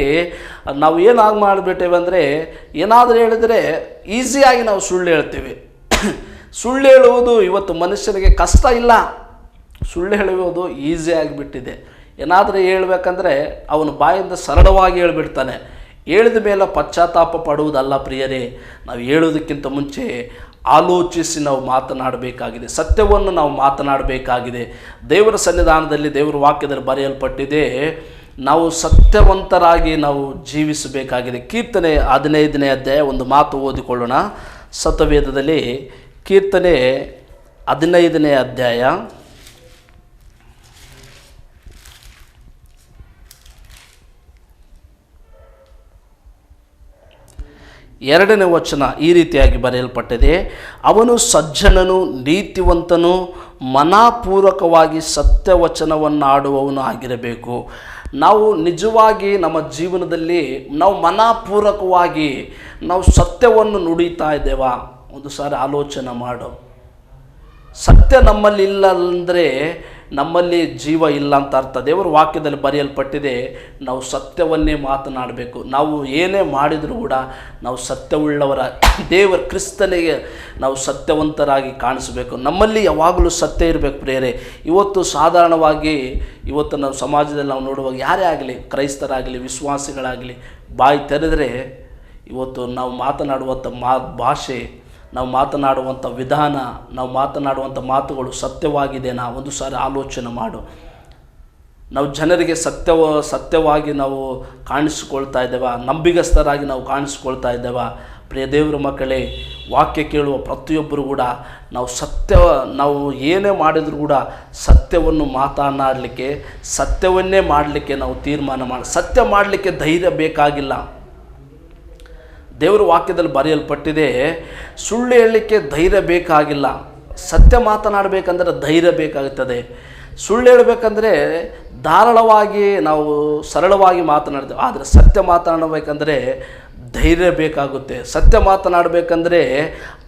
ನಾವು ಏನಾಗಿ ಮಾಡಿಬಿಟ್ಟೇವೆ ಅಂದರೆ, ಏನಾದರೂ ಹೇಳಿದರೆ ಈಸಿಯಾಗಿ ನಾವು ಸುಳ್ಳು ಹೇಳ್ತೀವಿ. ಸುಳ್ಳು ಹೇಳುವುದು ಇವತ್ತು ಮನುಷ್ಯನಿಗೆ ಕಷ್ಟ ಇಲ್ಲ, ಸುಳ್ಳು ಹೇಳುವುದು ಈಸಿ ಆಗಿಬಿಟ್ಟಿದೆ. ಏನಾದರೂ ಹೇಳ್ಬೇಕಂದ್ರೆ ಅವನು ಬಾಯಿಂದ ಸರಳವಾಗಿ ಹೇಳ್ಬಿಡ್ತಾನೆ. ಹೇಳಿದ ಮೇಲೆ ಪಶ್ಚಾತ್ತಾಪ ಪಡುವುದಲ್ಲ ಪ್ರಿಯರೇ. ನಾವು ಹೇಳೋದಕ್ಕಿಂತ ಮುಂಚೆ ಆಲೋಚಿಸಿ ನಾವು ಮಾತನಾಡಬೇಕಾಗಿದೆ, ಸತ್ಯವನ್ನು ನಾವು ಮಾತನಾಡಬೇಕಾಗಿದೆ. ದೇವರ ಸನ್ನಿಧಾನದಲ್ಲಿ, ದೇವರ ವಾಕ್ಯದಲ್ಲಿ ಬರೆಯಲ್ಪಟ್ಟಿದೆ, ನಾವು ಸತ್ಯವಂತರಾಗಿ ನಾವು ಜೀವಿಸಬೇಕಾಗಿದೆ. ಕೀರ್ತನೆ 15ನೇ ಅಧ್ಯಾಯ ಒಂದು ಮಾತು ಓದಿಕೊಳ್ಳೋಣ. ಸತ್ಯವೇದದಲ್ಲಿ ಕೀರ್ತನೆ 15ನೇ ಅಧ್ಯಾಯ 2ನೇ ವಚನ ಈ ರೀತಿಯಾಗಿ ಬರೆಯಲ್ಪಟ್ಟಿದೆ, ಅವನು ಸಜ್ಜನನು, ನೀತಿವಂತನು, ಮನಪೂರ್ವಕವಾಗಿ ಸತ್ಯವಚನವನ್ನಾಡುವವನು ಆಗಿರಬೇಕು. ನಾವು ನಿಜವಾಗಿ ನಮ್ಮ ಜೀವನದಲ್ಲಿ ನಾವು ಮನಪೂರ್ವಕವಾಗಿ ನಾವು ಸತ್ಯವನ್ನು ನುಡಿತಾ ಇದ್ದೇವಾ? ಒಂದು ಸಾರಿ ಆಲೋಚನೆ ಮಾಡು. ಸತ್ಯ ನಮ್ಮಲ್ಲಿ ಇಲ್ಲ ಅಂದರೆ ನಮ್ಮಲ್ಲಿ ಜೀವ ಇಲ್ಲ ಅಂತ ಅರ್ಥ. ದೇವರ ವಾಕ್ಯದಲ್ಲಿ ಬರೆಯಲ್ಪಟ್ಟಿದೆ, ನಾವು ಸತ್ಯವನ್ನೇ ಮಾತನಾಡಬೇಕು. ನಾವು ಏನೇ ಮಾಡಿದರೂ ಕೂಡ ನಾವು ಸತ್ಯವುಳ್ಳವರ, ದೇವರ ಕ್ರಿಸ್ತನಿಗೆ ನಾವು ಸತ್ಯವಂತರಾಗಿ ಕಾಣಿಸಬೇಕು. ನಮ್ಮಲ್ಲಿ ಯಾವಾಗಲೂ ಸತ್ಯ ಇರಬೇಕು ಪ್ರಿಯರೇ. ಇವತ್ತು ಸಾಧಾರಣವಾಗಿ ನಾವು ಸಮಾಜದಲ್ಲಿ ನಾವು ನೋಡುವಾಗ ಯಾರೇ ಆಗಲಿ, ಕ್ರೈಸ್ತರಾಗಲಿ, ವಿಶ್ವಾಸಿಗಳಾಗಲಿ, ಬಾಯಿ ತೆರೆದರೆ ಇವತ್ತು ನಾವು ಮಾತನಾಡುವಂಥ ಭಾಷೆ, ನಾವು ಮಾತನಾಡುವಂಥ ವಿಧಾನ, ನಾವು ಮಾತನಾಡುವಂಥ ಮಾತುಗಳು ಸತ್ಯವಾಗಿದೆನಾ? ಒಂದು ಸಾರಿ ಆಲೋಚನೆ ಮಾಡು. ನಾವು ಜನರಿಗೆ ಸತ್ಯವಾಗಿ ನಾವು ಕಾಣಿಸಿಕೊಳ್ತಾ ಇದ್ದೇವಾ? ನಂಬಿಗಸ್ತರಾಗಿ ನಾವು ಕಾಣಿಸ್ಕೊಳ್ತಾ ಇದ್ದೇವಾ? ಪ್ರಿಯ ದೇವರ ಮಕ್ಕಳೇ, ವಾಕ್ಯ ಕೇಳುವ ಪ್ರತಿಯೊಬ್ಬರು ಕೂಡ ನಾವು ಏನೇ ಮಾಡಿದರೂ ಕೂಡ ಸತ್ಯವನ್ನು ಮಾತನಾಡಲಿಕ್ಕೆ, ಸತ್ಯವನ್ನೇ ಮಾಡಲಿಕ್ಕೆ ನಾವು ತೀರ್ಮಾನ ಸತ್ಯ ಮಾಡಲಿಕ್ಕೆ ಧೈರ್ಯ ಬೇಕಾಗಿಲ್ಲ. ದೇವರ ವಾಕ್ಯದಲ್ಲಿ ಬರೆಯಲ್ಪಟ್ಟಿದೆ, ಸುಳ್ಳು ಹೇಳಲಿಕ್ಕೆ ಧೈರ್ಯ ಬೇಕಾಗಿಲ್ಲ, ಸತ್ಯ ಮಾತನಾಡಬೇಕಂದ್ರೆ ಧೈರ್ಯ ಬೇಕಾಗುತ್ತದೆ. ಸುಳ್ಳು ಹೇಳಬೇಕಂದ್ರೆ ಧಾರಾಳವಾಗಿ ನಾವು ಸರಳವಾಗಿ ಮಾತನಾಡ್ತೇವೆ. ಆದರೆ ಸತ್ಯ ಮಾತನಾಡಬೇಕಂದ್ರೆ ಧೈರ್ಯ ಬೇಕಾಗುತ್ತೆ. ಸತ್ಯ ಮಾತನಾಡಬೇಕಂದ್ರೆ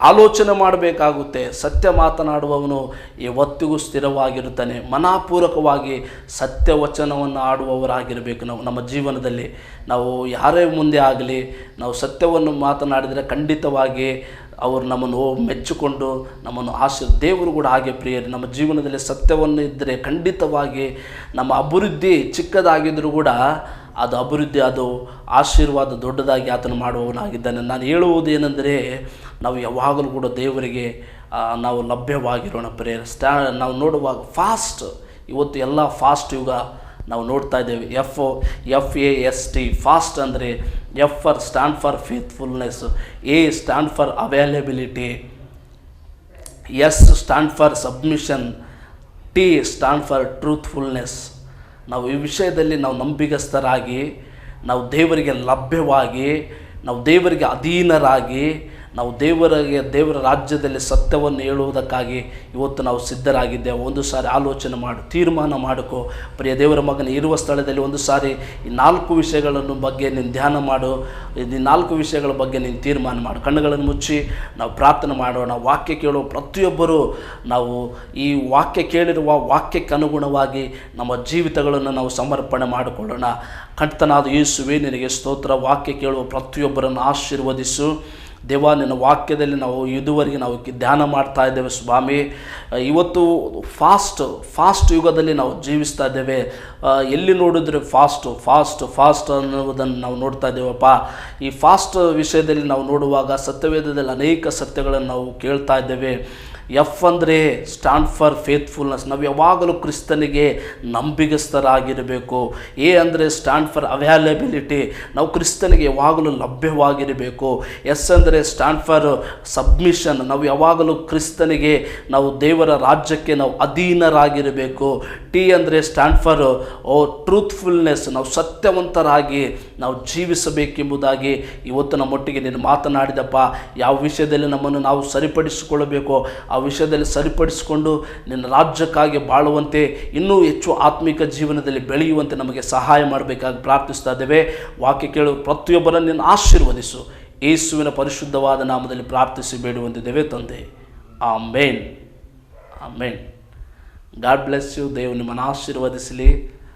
ಆಲೋಚನೆ ಮಾಡಬೇಕಾಗುತ್ತೆ. ಸತ್ಯ ಮಾತನಾಡುವವನು ಯಾವತ್ತಿಗೂ ಸ್ಥಿರವಾಗಿರುತ್ತಾನೆ. ಮನಪೂರ್ವಕವಾಗಿ ಸತ್ಯವಚನವನ್ನು ಆಡುವವರಾಗಿರಬೇಕು. ನಾವು ನಮ್ಮ ಜೀವನದಲ್ಲಿ ನಾವು ಯಾರೇ ಮುಂದೆ ಆಗಲಿ ನಾವು ಸತ್ಯವನ್ನು ಮಾತನಾಡಿದರೆ ಖಂಡಿತವಾಗಿ ಅವರು ನಮ್ಮನ್ನು ಮೆಚ್ಚಿಕೊಂಡು ನಮ್ಮನ್ನು ದೇವರು ಕೂಡ ಹಾಗೆ ಪ್ರಿಯರು. ನಮ್ಮ ಜೀವನದಲ್ಲಿ ಸತ್ಯವನ್ನು ಇದ್ದರೆ ಖಂಡಿತವಾಗಿ ನಮ್ಮ ಅಭಿವೃದ್ಧಿ ಚಿಕ್ಕದಾಗಿದ್ದರೂ ಕೂಡ ಅದು ಅಭಿವೃದ್ಧಿ, ಅದು ಆಶೀರ್ವಾದ ದೊಡ್ಡದಾಗಿ ಆತನು ಮಾಡುವವನಾಗಿದ್ದಾನೆ. ನಾನು ಹೇಳುವುದೇನೆಂದರೆ ನಾವು ಯಾವಾಗಲೂ ಕೂಡ ದೇವರಿಗೆ ನಾವು ಲಭ್ಯವಾಗಿರೋಣ ಪ್ರಿಯರೇ. ನಾವು ನೋಡುವಾಗ ಫಾಸ್ಟ್, ಇವತ್ತು ಎಲ್ಲ ಫಾಸ್ಟ್ ಯುಗ ನಾವು ನೋಡ್ತಾ ಇದ್ದೇವೆ. FAST ಫಾಸ್ಟ್ ಅಂದರೆ F stand for faithfulness, A stand for availability, S stand for submission, T stand for truthfulness. ನಾವು ಈ ವಿಷಯದಲ್ಲಿ ನಾವು ನಂಬಿಗಸ್ತರಾಗಿ, ನಾವು ದೇವರಿಗೆ ಲಭ್ಯವಾಗಿ, ನಾವು ದೇವರಿಗೆ ಅಧೀನರಾಗಿ, ನಾವು ದೇವರ ರಾಜ್ಯದಲ್ಲಿ ಸತ್ಯವನ್ನು ಹೇಳುವುದಕ್ಕಾಗಿ ಇವತ್ತು ನಾವು ಸಿದ್ಧರಾಗಿದ್ದೇವೆ. ಒಂದು ಸಾರಿ ಆಲೋಚನೆ ಮಾಡು, ತೀರ್ಮಾನ ಮಾಡಿಕೊ ಪ್ರಿಯ ದೇವರ ಮಗನ. ಇರುವ ಸ್ಥಳದಲ್ಲಿ ಒಂದು ಸಾರಿ ಈ 4 ವಿಷಯಗಳನ್ನು ಬಗ್ಗೆ ನೀನು ಧ್ಯಾನ ಮಾಡು. ಈ 4 ವಿಷಯಗಳ ಬಗ್ಗೆ ನೀನು ತೀರ್ಮಾನ ಮಾಡು. ಕಣ್ಣುಗಳನ್ನು ಮುಚ್ಚಿ ನಾವು ಪ್ರಾರ್ಥನೆ ಮಾಡೋಣ. ವಾಕ್ಯ ಕೇಳುವ ಪ್ರತಿಯೊಬ್ಬರು ನಾವು ಈ ವಾಕ್ಯ ಕೇಳಿರುವ ವಾಕ್ಯಕ್ಕೆ ಅನುಗುಣವಾಗಿ ನಮ್ಮ ಜೀವಿತಗಳನ್ನು ನಾವು ಸಮರ್ಪಣೆ ಮಾಡಿಕೊಳ್ಳೋಣ. ಕರ್ತನಾದ ಯೇಸುವೇ ನಿನಗೆ ಸ್ತೋತ್ರ. ವಾಕ್ಯ ಕೇಳುವ ಪ್ರತಿಯೊಬ್ಬರನ್ನು ಆಶೀರ್ವದಿಸು ದೇವ. ನಿನ್ನ ವಾಕ್ಯದಲ್ಲಿ ನಾವು ಇದುವರೆಗೆ ನಾವು ಧ್ಯಾನ ಮಾಡ್ತಾ ಇದ್ದೇವೆ ಸ್ವಾಮಿ. ಇವತ್ತು ಫಾಸ್ಟ್ ಯುಗದಲ್ಲಿ ನಾವು ಜೀವಿಸ್ತಾ ಇದ್ದೇವೆ. ಎಲ್ಲಿ ನೋಡಿದ್ರೆ ಫಾಸ್ಟ್ ಅನ್ನೋದನ್ನು ನಾವು ನೋಡ್ತಾ ಇದ್ದೇವಪ್ಪ. ಈ ಫಾಸ್ಟ್ ವಿಷಯದಲ್ಲಿ ನಾವು ನೋಡುವಾಗ ಸತ್ಯವೇದದಲ್ಲಿ ಅನೇಕ ಸತ್ಯಗಳನ್ನು ನಾವು ಕೇಳ್ತಾ ಇದ್ದೇವೆ. F ಅಂದರೆ ಸ್ಟ್ಯಾಂಡ್ ಫಾರ್ ಫೇತ್ಫುಲ್ನೆಸ್, ನಾವು ಯಾವಾಗಲೂ ಕ್ರಿಸ್ತನಿಗೆ ನಂಬಿಗಸ್ತರಾಗಿರಬೇಕು. A ಅಂದರೆ ಸ್ಟ್ಯಾಂಡ್ ಫಾರ್ ಅವೈಲಬಿಲಿಟಿ, ನಾವು ಕ್ರಿಸ್ತನಿಗೆ ಯಾವಾಗಲೂ ಲಭ್ಯವಾಗಿರಬೇಕು. S ಅಂದರೆ ಸ್ಟ್ಯಾಂಡ್ ಫಾರ್ ಸಬ್ಮಿಷನ್, ನಾವು ಯಾವಾಗಲೂ ಕ್ರಿಸ್ತನಿಗೆ, ನಾವು ದೇವರ ರಾಜ್ಯಕ್ಕೆ ನಾವು ಅಧೀನರಾಗಿರಬೇಕು. T ಅಂದರೆ ಸ್ಟ್ಯಾಂಡ್ ಫಾರ್ ಟ್ರೂತ್ಫುಲ್ನೆಸ್, ನಾವು ಸತ್ಯವಂತರಾಗಿ ನಾವು ಜೀವಿಸಬೇಕೆಂಬುದಾಗಿ ಇವತ್ತು ನಮ್ಮೊಟ್ಟಿಗೆ ನೀನು ಮಾತನಾಡಿದಪ್ಪ. ಯಾವ ವಿಷಯದಲ್ಲಿ ನಮ್ಮನ್ನು ನಾವು ಸರಿಪಡಿಸಿಕೊಳ್ಳಬೇಕೋ ಆ ವಿಷಯದಲ್ಲಿ ಸರಿಪಡಿಸಿಕೊಂಡು ನಿನ್ನ ರಾಜ್ಯಕ್ಕಾಗಿ ಬಾಳುವಂತೆ, ಇನ್ನೂ ಹೆಚ್ಚು ಆತ್ಮಿಕ ಜೀವನದಲ್ಲಿ ಬೆಳೆಯುವಂತೆ ನಮಗೆ ಸಹಾಯ ಮಾಡಬೇಕಾಗಿ ಪ್ರಾರ್ಥಿಸ್ತಾ ಇದ್ದೇವೆ. ವಾಕ್ಯ ಕೇಳುವ ಪ್ರತಿಯೊಬ್ಬರನ್ನು ನಿನ್ನ ಆಶೀರ್ವದಿಸು. ಯೇಸುವಿನ ಪರಿಶುದ್ಧವಾದ ನಾಮದಲ್ಲಿ ಪ್ರಾರ್ಥಿಸಿ ಬೇಡುವಂತಿದ್ದೇವೆ ತಂದೆ. ಆಮೇನ್. God bless you. ದೇವರು ನಿಮ್ಮನ್ನು ಆಶೀರ್ವದಿಸಲಿ.